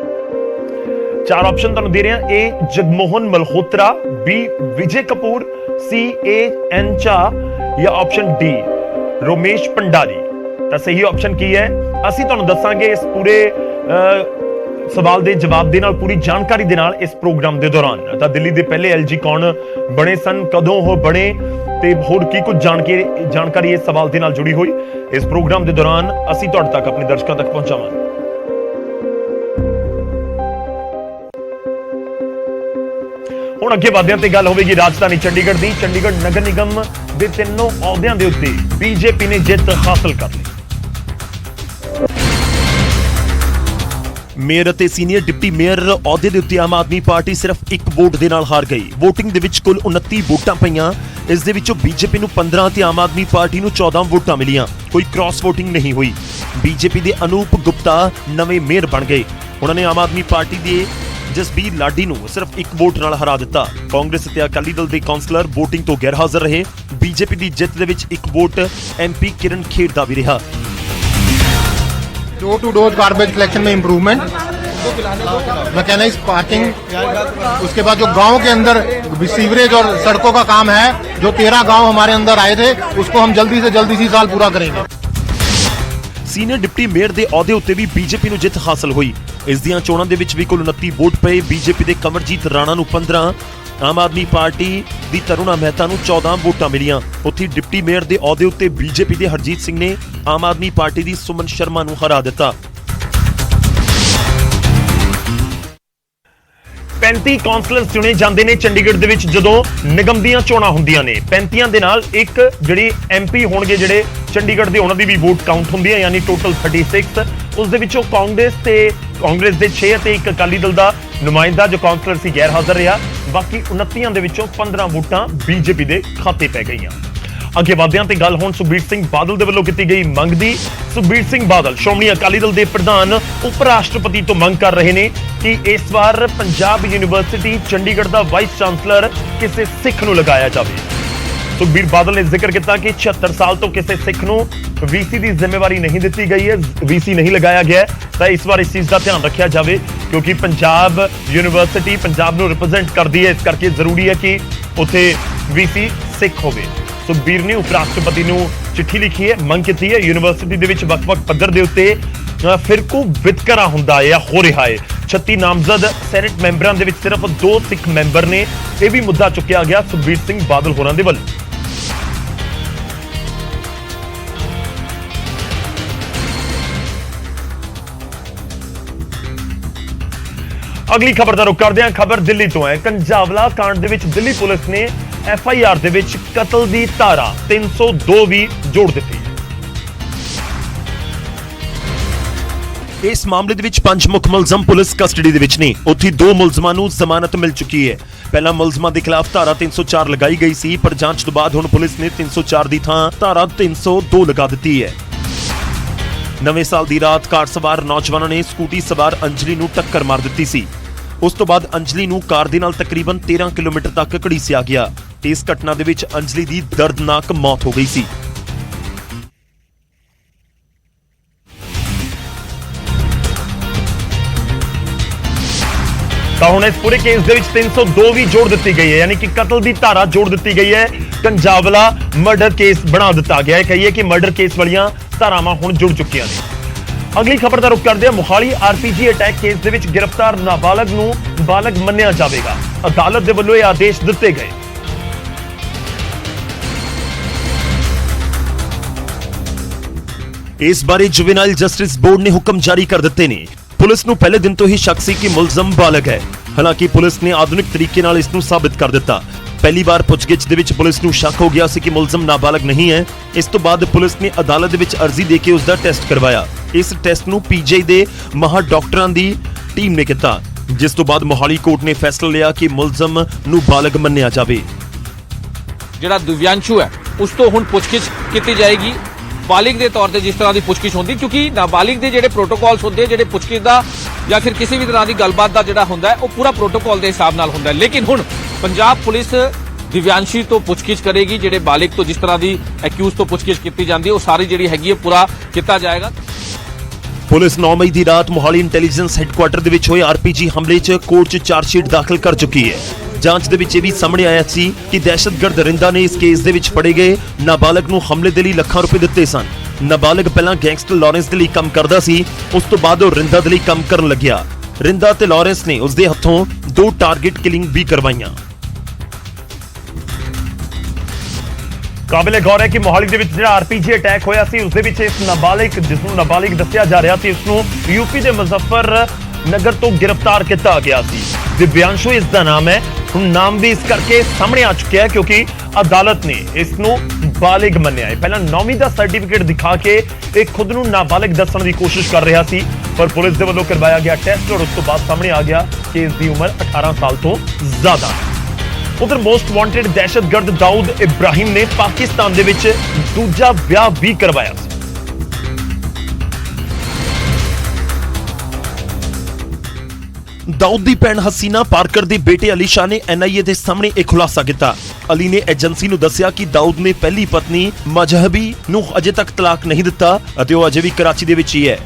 4 ਆਪਸ਼ਨ ਤੁਹਾਨੂੰ ਦੇ ਰਿਹਾ। A Jagmohan Malhotra, B Vijay Kapoor, C A N ਝਾ ਜਾਂ ਆਪਸ਼ਨ D ਰੋਮੇਸ਼ ਪੰਡਾਰੀ। ਤਾਂ ਸਹੀ ਆਪਸ਼ਨ ਕੀ ਹੈ ਅਸੀਂ ਤੁਹਾਨੂੰ ਦੱਸਾਂਗੇ ਇਸ ਪੂਰੇ ਸਵਾਲ ਦੇ ਜਵਾਬ ਦੇ ਨਾਲ, ਪੂਰੀ ਜਾਣਕਾਰੀ ਦੇ ਨਾਲ ਇਸ ਪ੍ਰੋਗਰਾਮ ਦੇ ਦੌਰਾਨ। ਤਾਂ ਦਿੱਲੀ ਦੇ ਪਹਿਲੇ LG ਕੌਣ ਬਣੇ ਸਨ, ਕਦੋਂ ਉਹ ਬਣੇ ਤੇ ਹੋਰ ਕੀ ਕੁਝ ਜਾਣਕਾਰੀ ਇਸ ਸਵਾਲ ਦੇ ਨਾਲ ਜੁੜੀ ਹੋਈ ਇਸ ਪ੍ਰੋਗਰਾਮ ਦੇ ਦੌਰਾਨ ਅਸੀਂ ਤੁਹਾਡੇ ਤੱਕ, ਆਪਣੇ ਦਰਸ਼ਕਾਂ ਤੱਕ ਪਹੁੰਚਾਵਾਂਗੇ। ਹੁਣ ਅੱਗੇ ਵਧਦਿਆਂ ਤੇ ਗੱਲ ਹੋਵੇਗੀ ਰਾਜਧਾਨੀ ਚੰਡੀਗੜ੍ਹ ਦੀ। ਚੰਡੀਗੜ੍ਹ ਨਗਰ ਨਿਗਮ ਦੇ ਤਿੰਨੋਂ ਅਹੁਦਿਆਂ ਦੇ ਉੱਤੇ ਬੀਜੇਪੀ ਨੇ ਜਿੱਤ ਹਾਸਲ ਕਰ ਲਈ। ਮੇਅਰ ਅਤੇ ਸੀਨੀਅਰ ਡਿਪਟੀ ਮੇਅਰ ਅਹੁਦੇ ਦੇ ਉੱਤੇ ਆਮ ਆਦਮੀ ਪਾਰਟੀ ਸਿਰਫ ਇੱਕ ਵੋਟ ਦੇ ਨਾਲ ਹਾਰ ਗਈ। VOTING ਦੇ ਵਿੱਚ ਕੁੱਲ 29 ਵੋਟਾਂ ਪਈਆਂ। ਇਸ ਦੇ ਵਿੱਚੋਂ ਬੀਜੇਪੀ ਨੂੰ 15 ਤੇ ਆਮ ਆਦਮੀ ਪਾਰਟੀ ਨੂੰ 14 ਵੋਟਾਂ ਮਿਲੀਆਂ। ਕੋਈ ਕ੍ਰਾਸ VOTING ਨਹੀਂ ਹੋਈ। ਬੀਜੇਪੀ ਦੇ ਅਨੂਪ ਗੁਪਤਾ ਨਵੇਂ ਮੇਅਰ ਬਣ ਗਏ। ਉਹਨਾਂ ਨੇ ਆਮ ਆਦਮੀ ਪਾਰਟੀ ਦੇ ਜਸਬੀਰ ਲਾਡੀ ਨੂੰ ਸਿਰਫ ਇੱਕ ਵੋਟ ਨਾਲ ਹਰਾ ਦਿੱਤਾ। ਕਾਂਗਰਸ ਅਤੇ ਅਕਾਲੀ ਦਲ ਦੇ ਕਾਉਂਸਲਰ VOTING ਤੋਂ ਗੈਰ ਹਾਜ਼ਰ ਰਹੇ। ਬੀਜੇਪੀ ਦੀ ਜਿੱਤ ਦੇ ਵਿੱਚ ਇੱਕ ਵੋਟ MP किरण खेर ਦਾ ਵੀ ਰਿਹਾ। Door to door garbage collection में इम्प्रूवमेंट, मैकेनाइज्ड पार्किंग, उसके बाद जो गांव के अंदर सीवरेज और सड़कों का काम है, जो 13 गांव हमारे अंदर आए थे, उसको हम जल्दी से जल्दी इसी साल पूरा करेंगे। ਸੀਨੀਅਰ ਡਿਪਟੀ ਮੇਅਰ ਦੇ ਅਹੁਦੇ ਉੱਤੇ ਵੀ ਬੀਜੇਪੀ ਨੂੰ ਜਿੱਤ ਹਾਸਲ ਹੋਈ। ਇਸ ਦੀਆਂ ਚੋਣਾਂ ਦੇ ਵਿੱਚ ਵੀ ਕੁੱਲ 29 ਵੋਟ ਪਏ। ਬੀਜੇਪੀ ਦੇ ਕੰਵਰਜੀਤ ਰਾਣਾ ਨੂੰ 15, ਆਮ ਆਦਮੀ ਪਾਰਟੀ ਦੀ ਤਰੁਣਾ ਮਹਿਤਾ ਨੂੰ 14 ਵੋਟਾਂ ਮਿਲੀਆਂ। ਉੱਥੇ ਡਿਪਟੀ ਮੇਅਰ ਦੇ ਅਹੁਦੇ ਉੱਤੇ ਬੀਜੇਪੀ ਦੇ ਹਰਜੀਤ ਸਿੰਘ ਨੇ ਆਮ ਆਦਮੀ ਪਾਰਟੀ ਦੀ ਸੁਮਨ ਸ਼ਰਮਾ ਨੂੰ ਹਰਾ ਦਿੱਤਾ। 35 ਕਾਉਂਸਲਰ ਚੁਣੇ ਜਾਂਦੇ ਨੇ ਚੰਡੀਗੜ੍ਹ ਦੇ ਵਿੱਚ ਜਦੋਂ ਨਿਗਮ ਦੀਆਂ ਚੋਣਾਂ ਹੁੰਦੀਆਂ ਨੇ। 35 ਦੇ ਨਾਲ ਇੱਕ ਜਿਹੜੀ MP ਹੋਣਗੇ ਜਿਹੜੇ ਚੰਡੀਗੜ੍ਹ ਦੇ, ਉਹਨਾਂ ਦੀ ਵੀ ਵੋਟ ਕਾਊਂਟ ਹੁੰਦੀ ਹੈ, ਯਾਨੀ ਟੋਟਲ 36। ਉਸ ਦੇ ਵਿੱਚੋਂ ਕਾਂਗਰਸ ਦੇ 6 ਅਤੇ ਇੱਕ ਅਕਾਲੀ ਦਲ ਦਾ ਨੁਮਾਇੰਦਾ ਜੋ ਕਾਉਂਸਲਰ ਸੀ ਗੈਰ ਹਾਜ਼ਰ ਰਿਹਾ। ਬਾਕੀ 29 ਦੇ ਵਿੱਚੋਂ 15 ਵੋਟਾਂ ਬੀਜੇਪੀ ਦੇ ਖਾਤੇ ਪੈ ਗਈਆਂ। ਅੱਗੇ ਵਧਦਿਆਂ ਤੇ ਗੱਲ ਹੁਣ ਸੁਖਬੀਰ ਸਿੰਘ ਬਾਦਲ ਦੇ ਵੱਲੋਂ ਕੀਤੀ ਗਈ ਮੰਗ ਦੀ। ਸੁਖਬੀਰ ਸਿੰਘ ਬਾਦਲ ਸ਼੍ਰੋਮਣੀ ਅਕਾਲੀ ਦਲ ਦੇ ਪ੍ਰਧਾਨ ਉਪ ਰਾਸ਼ਟਰਪਤੀ ਤੋਂ ਮੰਗ ਕਰ ਰਹੇ ਨੇ ਕਿ ਇਸ ਵਾਰ ਪੰਜਾਬ ਯੂਨੀਵਰਸਿਟੀ ਚੰਡੀਗੜ੍ਹ ਦਾ ਵਾਈਸ ਚਾਂਸਲਰ ਕਿਸੇ ਸਿੱਖ ਨੂੰ ਲਗਾਇਆ ਜਾਵੇ। ਸੁਖਬੀਰ ਬਾਦਲ ਨੇ ਜ਼ਿਕਰ ਕੀਤਾ ਕਿ 76 ਸਾਲ ਤੋਂ ਕਿਸੇ ਸਿੱਖ ਨੂੰ VC ਦੀ ਜ਼ਿੰਮੇਵਾਰੀ ਨਹੀਂ ਦਿੱਤੀ ਗਈ ਹੈ, VC ਨਹੀਂ ਲਗਾਇਆ ਗਿਆ, ਤਾਂ ਇਸ ਵਾਰ ਇਸ ਚੀਜ਼ ਦਾ ਧਿਆਨ ਰੱਖਿਆ ਜਾਵੇ ਕਿਉਂਕਿ ਪੰਜਾਬ ਯੂਨੀਵਰਸਿਟੀ ਪੰਜਾਬ ਨੂੰ ਰਿਪਰੈਜ਼ੈਂਟ ਕਰਦੀ ਹੈ। ਇਸ ਕਰਕੇ ਜ਼ਰੂਰੀ ਹੈ ਕਿ ਉੱਥੇ VC ਸਿੱਖ ਹੋਵੇ। ਸੁਖਬੀਰ ਨੇ ਉਪ ਰਾਸ਼ਟਰਪਤੀ ਨੂੰ ਚਿੱਠੀ ਲਿਖੀ ਹੈ, ਮੰਗ ਕੀਤੀ ਹੈ। ਯੂਨੀਵਰਸਿਟੀ ਦੇ ਵਿੱਚ ਵੱਖ-ਵੱਖ ਪੱਧਰ ਦੇ ਉੱਤੇ ਫਿਰਕੂ ਵਿਤਕਰਾ ਹੁੰਦਾ ਹੈ ਜਾਂ ਹੋ ਰਿਹਾ ਹੈ। 36 ਨਾਮਜ਼ਦ ਸੈਨੇਟ ਮੈਂਬਰਾਂ ਦੇ ਵਿੱਚ ਸਿਰਫ 2 ਸਿੱਖ ਮੈਂਬਰ ਨੇ। ਇਹ ਵੀ ਮੁੱਦਾ ਚੁੱਕਿਆ ਗਿਆ ਸੁਖਬੀਰ ਸਿੰਘ ਬਾਦਲ ਹੋਰਾਂ ਦੇ ਵੱਲ। ਅਗਲੀ ਖਬਰ ਦਾ ਰੁਖ ਕਰਦੇ ਹਾਂ। ਖਬਰ ਦਿੱਲੀ ਤੋਂ ਹੈ। ਕੰਝਾਵਲਾ ਕਾਂਡ ਦੇ ਵਿੱਚ ਦਿੱਲੀ ਪੁਲਿਸ ਨੇ FIR ਦੇ ਵਿੱਚ ਕਤਲ ਦੀ ਧਾਰਾ 302 ਵੀ ਜੋੜ ਦਿੱਤੀ। ਇਸ ਮਾਮਲੇ ਦੇ ਵਿੱਚ 5 ਮੁੱਖ ਮੁਲਜ਼ਮ ਪੁਲਿਸ ਕਸਟਡੀ ਦੇ ਵਿੱਚ ਨੇ। ਉੱਥੇ 2 ਮੁਲਜ਼ਮਾਂ ਨੂੰ ਜ਼ਮਾਨਤ ਮਿਲ ਚੁੱਕੀ ਹੈ। ਪਹਿਲਾਂ ਮੁਲਜ਼ਮਾਂ ਦੇ ਖਿਲਾਫ ਧਾਰਾ 304 ਲਗਾਈ ਗਈ ਸੀ, ਪਰ ਜਾਂਚ ਤੋਂ ਬਾਅਦ ਹੁਣ ਪੁਲਿਸ ਨੇ 304 ਦੀ ਥਾਂ ਧਾਰਾ 302 ਲਗਾ ਦਿੱਤੀ ਹੈ। ਨਵੇਂ ਸਾਲ ਦੀ ਰਾਤ ਕਾਰ ਸਵਾਰ ਨੌਜਵਾਨਾਂ ਨੇ ਸਕੂਟੀ ਸਵਾਰ ਅੰਜਲੀ ਨੂੰ ਟੱਕਰ ਮਾਰ ਦਿੱਤੀ ਸੀ। ਉਸ ਤੋਂ ਬਾਅਦ ਅੰਜਲੀ ਨੂੰ ਕਾਰ ਦੇ ਨਾਲ ਤਕਰੀਬਨ 13 ਕਿਲੋਮੀਟਰ ਤੱਕ ਘੜੀਸਿਆ ਗਿਆ। ਇਸ ਘਟਨਾ ਦੇ ਵਿੱਚ ਅੰਜਲੀ ਦੀ ਦਰਦਨਾਕ ਮੌਤ ਹੋ ਗਈ ਸੀ। ਤਾਂ ਹੁਣ ਇਸ ਪੂਰੇ ਕੇਸ ਦੇ ਵਿੱਚ 302 ਵੀ ਜੋੜ ਦਿੱਤੀ ਗਈ ਹੈ, ਯਾਨੀ ਕਿ ਕਤਲ ਦੀ ਧਾਰਾ ਜੋੜ ਦਿੱਤੀ ਗਈ ਹੈ। ਕੰਝਾਵਲਾ ਮਰਡਰ ਕੇਸ ਬਣਾ ਦਿੱਤਾ ਗਿਆ ਹੈ। ਕਹੀਏ ਕਿ ਮਰਡਰ ਕੇਸ ਵਾਲੀਆਂ ਧਾਰਾਵਾਂ ਹੁਣ ਜੁੜ ਚੁੱਕੀਆਂ ਨੇ। ਅਗਲੀ ਖਬਰ ਦਾ ਰੁਖ ਕਰਦੇ ਹਾਂ। ਮੋਹਾਲੀ RPG ਅਟੈਕ ਕੇਸ ਦੇ ਵਿੱਚ ਗ੍ਰਿਫਤਾਰ ਨਾਬਾਲਗ ਨੂੰ ਬਾਲਗ ਮੰਨਿਆ ਜਾਵੇਗਾ। ਅਦਾਲਤ ਦੇ ਵੱਲੋਂ ਇਹ ਆਦੇਸ਼ ਦਿੱਤੇ ਗਏ। ਇਸ ਬਾਰੇ ਜੁਵੇਨਾਈਲ ਜਸਟਿਸ ਬੋਰਡ ਨੇ ਹੁਕਮ ਜਾਰੀ ਕਰ ਦਿੱਤੇ ਨੇ। ਪੁਲਿਸ ਨੂੰ ਪਹਿਲੇ ਦਿਨ ਤੋਂ ਹੀ ਸ਼ੱਕ ਸੀ ਕਿ ਮੁਲਜ਼ਮ ਬਾਲਗ ਹੈ। ਹਾਲਾਂਕਿ ਪੁਲਿਸ ਨੇ ਆਧੁਨਿਕ ਤਰੀਕੇ ਨਾਲ ਇਸ ਨੂੰ ਸਾਬਿਤ ਕਰ ਦਿੱਤਾ। ਪਹਿਲੀ ਵਾਰ ਪੁੱਛਗਿੱਛ ਦੇ ਵਿੱਚ ਪੁਲਿਸ ਨੂੰ ਸ਼ੱਕ ਹੋ ਗਿਆ ਸੀ ਕਿ ਮੁਲਜ਼ਮ ਨਾਬਾਲਗ ਨਹੀਂ ਹੈ। ਇਸ ਤੋਂ ਬਾਅਦ ਪੁਲਿਸ ਨੇ ਅਦਾਲਤ ਦੇ ਵਿੱਚ ਅਰਜ਼ੀ ਦੇ ਕੇ ਉਸ ਦਾ ਟੈਸਟ ਕਰਵਾਇਆ। ਇਸ ਟੈਸਟ ਨੂੰ PGI ਦੇ ਮਾਹਰ ਡਾਕਟਰਾਂ ਦੀ ਟੀਮ ਨੇ ਕੀਤਾ, ਜਿਸ ਤੋਂ ਬਾਅਦ ਮੋਹਾਲੀ ਕੋਰਟ ਨੇ ਫੈਸਲਾ ਲਿਆ ਕਿ ਮੁਲਜ਼ਮ ਨੂੰ ਬਾਲਗ ਮੰਨਿਆ ਜਾਵੇ। ਜਿਹੜਾ ਦਿਵਿਆਂਸ਼ੂ ਹੈ ਉਸ ਤੋਂ ਹੁਣ ਪੁੱਛਗਿੱਛ ਕੀਤੀ ਜਾਏਗੀ ਬਾਲਿਗ ਦੇ ਤੌਰ ਤੇ, ਜਿਸ ਤਰ੍ਹਾਂ ਦੀ ਪੁੱਛਗਿੱਛ ਹੁੰਦੀ, ਕਿਉਂਕਿ ਨਾਬਾਲਿਗ ਦੇ ਜਿਹੜੇ ਪ੍ਰੋਟੋਕਾਲਸ ਹੁੰਦੇ, ਜਿਹੜੇ ਪੁੱਛਗਿੱਛ ਦਾ ਜਾਂ ਫਿਰ ਕਿਸੇ ਵੀ ਤਰ੍ਹਾਂ ਦੀ ਗੱਲਬਾਤ ਦਾ ਜਿਹੜਾ ਹੁੰਦਾ ਹੈ ਉਹ ਪੂਰਾ ਪ੍ਰੋਟੋਕਾਲ ਦੇ ਹਿਸਾਬ ਨਾਲ ਹੁੰਦਾ ਹੈ। ਲੇਕਿਨ ਹੁਣ ਪੰਜਾਬ ਪੁਲਿਸ ਦਿਵਿਆਂਸ਼ੀ ਤੋਂ ਪੁੱਛਗਿੱਛ ਕਰੇਗੀ। ਜਿਹੜੇ ਬਾਲਿਗ ਤੋਂ ਜਿਸ ਤਰ੍ਹਾਂ ਦੀ ਐਕਿਊਜ਼ ਤੋਂ ਪੁੱਛਗਿੱਛ ਕੀਤੀ ਜਾਂਦੀ ਹੈ ਉਹ ਸਾਰੀ ਜਿਹੜੀ ਹੈਗੀ ਹੈ ਪੂਰਾ ਕੀਤਾ ਜਾਏਗਾ। ਪੁਲਿਸ 9 ਮਈ ਦੀ ਰਾਤ ਮੋਹਾਲੀ ਇੰਟੈਲੀਜੈਂਸ ਹੈੱਡਕੁਆਰਟਰ ਦੇ ਵਿੱਚ ਹੋਏ RPG ਹਮਲੇ 'ਚ ਕੋਰਟ 'ਚ ਚਾਰਜਸ਼ੀਟ ਦਾਖਲ ਕਰ ਚੁੱਕੀ ਹੈ। ਜਾਂਚ ਦੇ ਵਿੱਚ ਇਹ ਵੀ ਸਾਹਮਣੇ ਆਇਆ ਸੀ ਕਿ ਦਹਿਸ਼ਤਗਰਦ ਰਿੰਦਾ ਨੇ ਇਸ ਕੇਸ ਦੇ ਵਿੱਚ ਫੜੇ ਗਏ ਨਾਬਾਲਗ ਨੂੰ ਹਮਲੇ ਦੇ ਲਈ ਲੱਖਾਂ ਰੁਪਏ ਦਿੱਤੇ ਸਨ। ਨਾਬਾਲਗ ਪਹਿਲਾਂ ਗੈਂਗਸਟਰ ਲਾਰੈਂਸ ਦੇ ਲਈ ਕੰਮ ਕਰਦਾ ਸੀ, ਉਸ ਤੋਂ ਬਾਅਦ ਉਹ ਰਿੰਦਾ ਦੇ ਲਈ ਕੰਮ ਕਰਨ ਲੱਗਿਆ। ਰਿੰਦਾ ਤੇ ਲਾਰੈਂਸ ਨੇ ਉਸ ਦੇ ਹੱਥੋਂ 2 ਟਾਰਗੇਟ ਕਿਲਿੰਗ ਵੀ ਕਰਵਾਈਆਂ। ਕਾਬਿਲੇ ਗੌਰ ਹੈ ਕਿ ਮੋਹਾਲੀ ਦੇ ਵਿੱਚ ਜਿਹੜਾ RPG ਅਟੈਕ ਹੋਇਆ ਸੀ ਉਸ ਦੇ ਵਿੱਚ ਇਸ ਨਾਬਾਲਿਗ, ਜਿਸ ਨੂੰ ਨਾਬਾਲਿਗ ਦੱਸਿਆ ਜਾ ਰਿਹਾ ਸੀ, ਉਸ ਨੂੰ UP ਦੇ ਮੁਜ਼ੱਫਰ ਨਗਰ ਤੋਂ ਗ੍ਰਿਫਤਾਰ ਕੀਤਾ ਗਿਆ ਸੀ। ਦਿਵਿਆਂਸ਼ੂ ਇਸ ਦਾ ਨਾਮ ਹੈ। ਹੁਣ ਨਾਮ ਵੀ ਇਸ ਕਰਕੇ ਸਾਹਮਣੇ ਆ ਚੁੱਕਿਆ ਹੈ ਕਿਉਂਕਿ ਅਦਾਲਤ ਨੇ ਇਸ ਨੂੰ ਬਾਲਿਗ ਮੰਨਿਆ ਹੈ। ਪਹਿਲਾਂ 9ਵੀਂ ਦਾ ਸਰਟੀਫਿਕੇਟ ਦਿਖਾ ਕੇ ਇਹ ਖੁਦ ਨੂੰ ਨਾਬਾਲਿਗ ਦੱਸਣ ਦੀ ਕੋਸ਼ਿਸ਼ ਕਰ ਰਿਹਾ ਸੀ। ਪਰ ਪੁਲਿਸ ਦੇ ਵੱਲੋਂ ਕਰਵਾਇਆ ਗਿਆ ਟੈਸਟ ਔਰ ਉਸ ਤੋਂ ਬਾਅਦ ਸਾਹਮਣੇ ਆ ਗਿਆ ਕਿ ਇਸ ਦੀ ਉਮਰ 18 ਸਾਲ ਤੋਂ ਜ਼ਿਆਦਾ ਹੈ। ਉਧਰ ਮੋਸਟ ਵਾਂਟਡ ਦਹਿਸ਼ਤਗਰਦ ਦਾਊਦ ਇਬਰਾਹਿਮ ਨੇ ਪਾਕਿਸਤਾਨ ਦੇ ਵਿੱਚ ਦੂਜਾ ਵਿਆਹ ਵੀ ਕਰਵਾਇਆ ਸੀ। ਦਾਊਦ ਦੀ ਭੈਣ ਹਸੀਨਾ ਪਾਰਕਰ ਦੇ ਬੇਟੇ ਅਲੀ ਸ਼ਾਹ ਨੇ NIA ਦੇ ਸਾਹਮਣੇ ਇਹ ਖੁਲਾਸਾ ਕੀਤਾ। ਅਲੀ ਨੇ ਏਜੰਸੀ ਨੂੰ ਦੱਸਿਆ ਕਿ ਦਾਊਦ ਨੇ ਪਹਿਲੀ ਪਤਨੀ ਮਜਹਬੀ ਨੂੰ ਅਜੇ ਤੱਕ ਤਲਾਕ ਨਹੀਂ ਦਿੱਤਾ ਅਤੇ ਉਹ ਅਜੇ ਵੀ ਕਰਾਚੀ ਦੇ ਵਿੱਚ ਹੀ ਹੈ।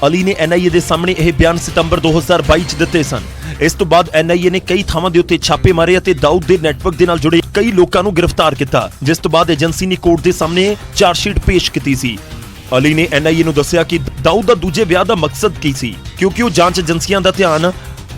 ਅਲੀ ਨੇ NIA ਦੇ ਸਾਹਮਣੇ ਇਹ ਬਿਆਨ ਸਤੰਬਰ 2022 ਚ ਦਿੱਤੇ ਸਨ। ਇਸ ਤੋਂ ਬਾਅਦ NIA ਨੇ ਕਈ ਥਾਵਾਂ ਦੇ ਉੱਤੇ ਛਾਪੇ ਮਾਰੇ ਅਤੇ ਦਾਊਦ ਦੇ ਨੈਟਵਰਕ ਦੇ ਨਾਲ ਜੁੜੇ ਕਈ ਲੋਕਾਂ ਨੂੰ ਗ੍ਰਿਫਤਾਰ ਕੀਤਾ, ਜਿਸ ਤੋਂ ਬਾਅਦ ਏਜੰਸੀ ਨੇ ਕੋਰਟ ਦੇ ਸਾਹਮਣੇ ਚਾਰਜਸ਼ੀਟ ਪੇਸ਼ ਕੀਤੀ ਸੀ। ਅਲੀ ਨੇ NIA ਨੂੰ ਦੱਸਿਆ ਕਿ ਦਾਊਦ ਦਾ ਦੂਜੇ ਵਿਆਹ ਦਾ ਮਕਸਦ ਕੀ ਸੀ, ਕਿਉਂਕਿ ਉਹ ਜਾਂਚ ਏਜੰਸੀਆਂ ਦਾ ਧਿਆਨ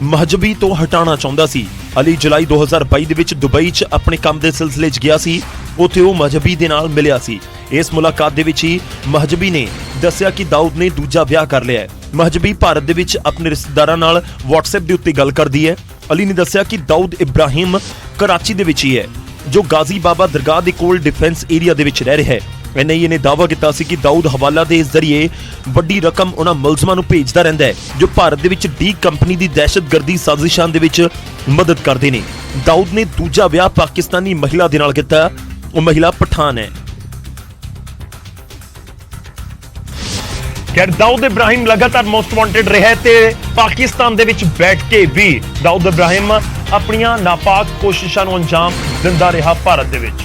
ਮਹਜਬੀ ਤੋਂ ਹਟਾਉਣਾ ਚਾਹੁੰਦਾ ਸੀ। ਅਲੀ ਜੁਲਾਈ 2022 ਦੇ ਵਿੱਚ ਦੁਬਈ 'ਚ ਆਪਣੇ ਕੰਮ ਦੇ ਸਿਲਸਿਲੇ 'ਚ ਗਿਆ ਸੀ। ਉੱਥੇ ਉਹ ਮਹਜਬੀ ਦੇ ਨਾਲ ਮਿਲਿਆ ਸੀ। ਇਸ ਮੁਲਾਕਾਤ ਦੇ ਵਿੱਚ ਹੀ ਮਹਜਬੀ ਨੇ ਦੱਸਿਆ ਕਿ ਦਾਊਦ ਨੇ ਦੂਜਾ ਵਿਆਹ ਕਰ ਲਿਆ ਹੈ। ਮਹਜਬੀ ਭਾਰਤ ਦੇ ਵਿੱਚ ਆਪਣੇ ਰਿਸ਼ਤੇਦਾਰਾਂ ਨਾਲ WhatsApp ਦੇ ਉੱਤੇ ਗੱਲ ਕਰਦੀ ਹੈ। ਅਲੀ ਨੇ ਦੱਸਿਆ ਕਿ ਦਾਊਦ ਇਬਰਾਹਿਮ ਕਰਾਚੀ ਦੇ ਵਿੱਚ ਹੀ ਹੈ, ਜੋ ਗਾਜ਼ੀ ਬਾਬਾ ਦਰਗਾਹ ਦੇ ਕੋਲ ਡਿਫੈਂਸ ਏਰੀਆ ਦੇ ਵਿੱਚ ਰਹਿ ਰਿਹਾ ਹੈ। NIA ਨੇ ਦਾਅਵਾ ਕੀਤਾ ਸੀ ਕਿ ਦਾਊਦ ਹਵਾਲਾ ਦੇ ਜ਼ਰੀਏ ਵੱਡੀ ਰਕਮ ਉਹਨਾਂ ਮੁਲਜ਼ਮਾਂ ਨੂੰ ਭੇਜਦਾ ਰਹਿੰਦਾ ਹੈ ਜੋ ਭਾਰਤ ਦੇ ਵਿੱਚ ਡੀ ਕੰਪਨੀ ਦੀ ਦਹਿਸ਼ਤਗਰਦੀ ਸਾਜ਼ਿਸ਼ਾਂ ਦੇ ਵਿੱਚ ਮਦਦ ਕਰਦੇ ਨੇ। ਦਾਊਦ ਨੇ ਦੂਜਾ ਵਿਆਹ ਪਾਕਿਸਤਾਨੀ ਮਹਿਲਾ ਦੇ ਨਾਲ ਕੀਤਾ। ਉਹ ਮਹਿਲਾ ਪਠਾਨ ਹੈ। ਖੈਰ ਦਾਊਦ ਇਬਰਾਹਿਮ ਲਗਾਤਾਰ ਮੋਸਟ ਵਾਂਟਡ ਰਿਹਾ ਤੇ ਪਾਕਿਸਤਾਨ ਦੇ ਵਿੱਚ ਬੈਠ ਕੇ ਵੀ ਦਾਊਦ ਇਬਰਾਹਿਮ ਆਪਣੀਆਂ ਨਾਪਾਕ ਕੋਸ਼ਿਸ਼ਾਂ ਨੂੰ ਅੰਜਾਮ ਦਿੰਦਾ ਰਿਹਾ ਭਾਰਤ ਦੇ ਵਿੱਚ।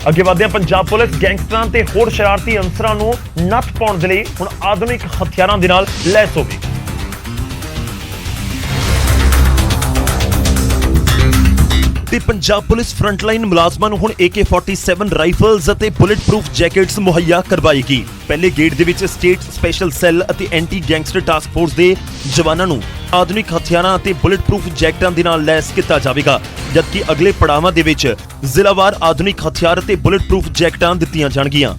ਅੱਗੇ ਵਧਦੇ ਹਾਂ, ਪੰਜਾਬ ਪੁਲਿਸ ਗੈਂਗਸਟਰਾਂ ਤੇ ਹੋਰ ਸ਼ਰਾਰਤੀ ਅੰਸਰਾਂ ਨੂੰ ਨੱਥ ਪਾਉਣ ਦੇ ਲਈ ਹੁਣ ਆਧੁਨਿਕ ਹਥਿਆਰਾਂ ਦੇ ਨਾਲ ਲੈਸ ਹੋਵੇਗੀ। ਤੇ ਪੰਜਾਬ ਪੁਲਿਸ ਫਰੰਟਲਾਈਨ ਮੁਲਾਜ਼ਮਾਂ ਨੂੰ ਹੁਣ AK-47 ਰਾਈਫਲਸ ਅਤੇ ਬੁਲੇਟ ਪ੍ਰੂਫ ਜੈਕਟਸ ਮੁਹੱਈਆ ਕਰਵਾਏਗੀ। ਪਹਿਲੇ ਗੇੜ ਦੇ ਵਿੱਚ ਸਟੇਟ ਸਪੈਸ਼ਲ ਸੈੱਲ ਅਤੇ ਐਂਟੀ ਗੈਂਗਸਟਰ ਟਾਸਕ ਫੋਰਸ ਦੇ ਜਵਾਨਾਂ ਨੂੰ ਆਧੁਨਿਕ ਹਥਿਆਰਾਂ ਅਤੇ ਬੁਲੇਟ ਪ੍ਰੂਫ ਜੈਕਟਾਂ ਦੇ ਨਾਲ ਲੈਸ ਕੀਤਾ ਜਾਵੇਗਾ, ਜਦਕਿ ਅਗਲੇ ਪੜਾਵਾਂ ਦੇ ਵਿੱਚ ਜ਼ਿਲ੍ਹਾਵਾਰ ਆਧੁਨਿਕ ਹਥਿਆਰ ਅਤੇ ਬੁਲੇਟ ਪ੍ਰੂਫ ਜੈਕਟਾਂ ਦਿੱਤੀਆਂ जाएंगियां।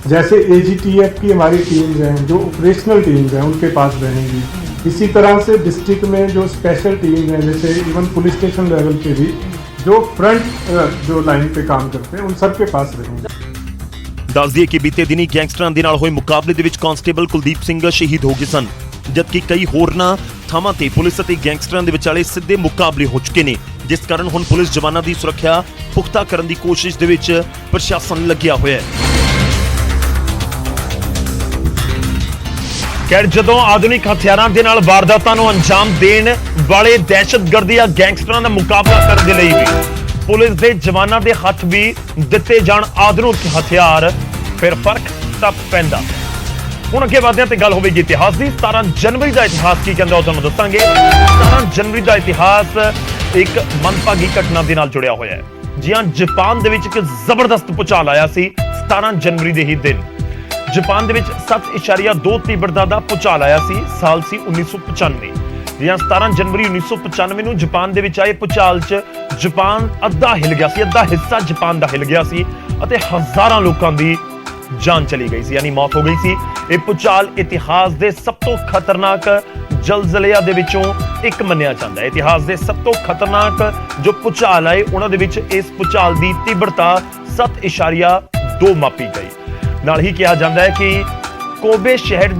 जैसे AGTF की हमारी टीम्स हैं, जो ऑपरेशनल टीम्स हैं, उनके पास रहेंगी। इसी तरह से डिस्ट्रिक्ट में जो स्पेशल टीम्स हैं, जैसे इवन पुलिस स्टेशन लेवल पे भी जो फ्रंट जो लाइन पे काम करते हैं, उन सब के पास रहेंगे। ਦੱਸ ਦਈਏ ਕਿ ਬੀਤੇ ਦਿਨੀ ਗੈਂਗਸਟਰਾਂ ਦੇ ਨਾਲ ਹੋਏ ਮੁਕਾਬਲੇ ਦੇ ਵਿੱਚ ਕਾਂਸਟੇਬਲ ਕੁਲਦੀਪ ਸਿੰਘ ਸ਼ਹੀਦ ਹੋ ਗਏ ਸਨ, ਜਦਕਿ ਕਈ ਹੋਰਨਾਂ ਥਾਵਾਂ ਤੇ ਪੁਲਿਸ ਅਤੇ ਗੈਂਗਸਟਰਾਂ ਦੇ ਵਿਚਾਲੇ ਸਿੱਧੇ ਮੁਕਾਬਲੇ ਹੋ ਚੁੱਕੇ ਨੇ, ਜਿਸ ਕਾਰਨ ਹੁਣ ਪੁਲਿਸ ਜਵਾਨਾਂ ਦੀ ਸੁਰੱਖਿਆ ਪੁਖਤਾ ਕਰਨ ਦੀ ਕੋਸ਼ਿਸ਼ ਦੇ ਵਿੱਚ ਪ੍ਰਸ਼ਾਸਨ ਲੱਗਿਆ ਹੋਇਆ ਹੈ। ਖੈਰ ਜਦੋਂ ਆਧੁਨਿਕ ਹਥਿਆਰਾਂ ਦੇ ਨਾਲ ਵਾਰਦਾਤਾਂ ਨੂੰ ਅੰਜਾਮ ਦੇਣ ਵਾਲੇ ਦਹਿਸ਼ਤਗਰਦੀ ਜਾਂ ਗੈਂਗਸਟਰਾਂ ਦਾ ਮੁਕਾਬਲਾ ਕਰਨ ਦੇ ਲਈ ਵੀ ਪੁਲਿਸ ਦੇ ਜਵਾਨਾਂ ਦੇ ਹੱਥ ਵੀ ਦਿੱਤੇ ਜਾਣ ਆਧੁਨਿਕ ਹਥਿਆਰ, ਫਿਰ ਫਰਕ ਤਾਂ ਪੈਂਦਾ। ਹੁਣ ਅੱਗੇ ਵਧਦੇ ਹਾਂ ਤੇ ਗੱਲ ਹੋਵੇਗੀ ਇਤਿਹਾਸ ਦੀ। 17 ਜਨਵਰੀ ਦਾ ਇਤਿਹਾਸ ਕੀ ਕਹਿੰਦਾ ਉਹ ਤੁਹਾਨੂੰ ਦੱਸਾਂਗੇ। 17 ਜਨਵਰੀ ਦਾ ਇਤਿਹਾਸ ਇੱਕ ਮੰਦਭਾਗੀ ਘਟਨਾ ਦੇ ਨਾਲ ਜੁੜਿਆ ਹੋਇਆ ਹੈ। ਜੀ ਹਾਂ, ਜਾਪਾਨ ਦੇ ਵਿੱਚ ਇੱਕ ਜ਼ਬਰਦਸਤ ਭੂਚਾਲ ਆਇਆ ਸੀ 17 ਜਨਵਰੀ ਦੇ ਹੀ ਦਿਨ। ਜਾਪਾਨ ਦੇ ਵਿੱਚ 7.2 ਤੀਬਰਤਾ ਦਾ ਭੂਚਾਲ ਆਇਆ ਸੀ। ਸਾਲ ਸੀ 1995। ਜਾਂ 17 ਜਨਵਰੀ 1995 ਨੂੰ ਜਾਪਾਨ ਦੇ ਵਿੱਚ ਆਏ ਭੂਚਾਲ 'ਚ ਜਾਪਾਨ ਅੱਧਾ ਹਿੱਲ ਗਿਆ ਸੀ, ਅੱਧਾ ਹਿੱਸਾ ਜਾਪਾਨ ਦਾ ਹਿੱਲ ਗਿਆ ਸੀ ਅਤੇ ਹਜ਼ਾਰਾਂ ਲੋਕਾਂ ਦੀ ਜਾਨ ਚਲੀ ਗਈ ਸੀ, ਯਾਨੀ ਮੌਤ ਹੋ ਗਈ ਸੀ। ਇਹ ਭੂਚਾਲ ਇਤਿਹਾਸ ਦੇ ਸਭ ਤੋਂ ਖਤਰਨਾਕ ਜ਼ਲਜ਼ਲਿਆਂ ਦੇ ਵਿੱਚੋਂ ਇੱਕ ਮੰਨਿਆ ਜਾਂਦਾ ਹੈ। ਇਤਿਹਾਸ ਦੇ ਸਭ ਤੋਂ ਖਤਰਨਾਕ ਜੋ ਭੂਚਾਲ ਆਏ ਉਹਨਾਂ ਦੇ ਵਿੱਚ ਇਸ ਭੂਚਾਲ ਦੀ ਤੀਬਰਤਾ 7.2 ਮਾਪੀ ਗਈ। ਨਾਲ ਹੀ ਕਿਹਾ ਜਾਂਦਾ ਹੈ ਕਿ ਕੋਬੇ ਸ਼ਹਿਰ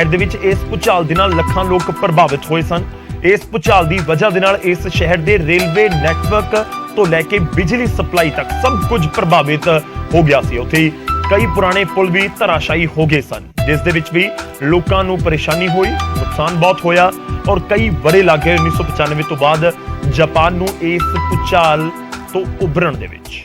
ਦੇ ਵਿੱਚ ਇਸ ਭੂਚਾਲ ਦੇ ਨਾਲ ਲੱਖਾਂ ਲੋਕ ਪ੍ਰਭਾਵਿਤ ਹੋਏ ਸਨ। ਇਸ ਭੂਚਾਲ ਦੀ ਵਜ੍ਹਾ ਦੇ ਨਾਲ ਇਸ ਸ਼ਹਿਰ ਦੇ ਰੇਲਵੇ ਨੈਟਵਰਕ ਤੋਂ ਲੈ ਕੇ ਬਿਜਲੀ ਸਪਲਾਈ ਤੱਕ ਸਭ ਕੁਝ ਪ੍ਰਭਾਵਿਤ ਹੋ ਗਿਆ ਸੀ। ਉੱਥੇ ਕਈ ਪੁਰਾਣੇ ਪੁਲ ਵੀ ਧਰਾਸ਼ਾਈ ਹੋ ਗਏ ਸਨ, ਜਿਸ ਦੇ ਵਿੱਚ ਵੀ ਲੋਕਾਂ ਨੂੰ ਪਰੇਸ਼ਾਨੀ ਹੋਈ, ਨੁਕਸਾਨ ਬਹੁਤ ਹੋਇਆ ਔਰ ਕਈ ਵਰ੍ਹੇ ਲੱਗ ਗਏ 1995 ਤੋਂ ਬਾਅਦ ਜਾਪਾਨ ਨੂੰ ਇਸ ਭੂਚਾਲ ਤੋਂ ਉਭਰਨ ਦੇ ਵਿੱਚ।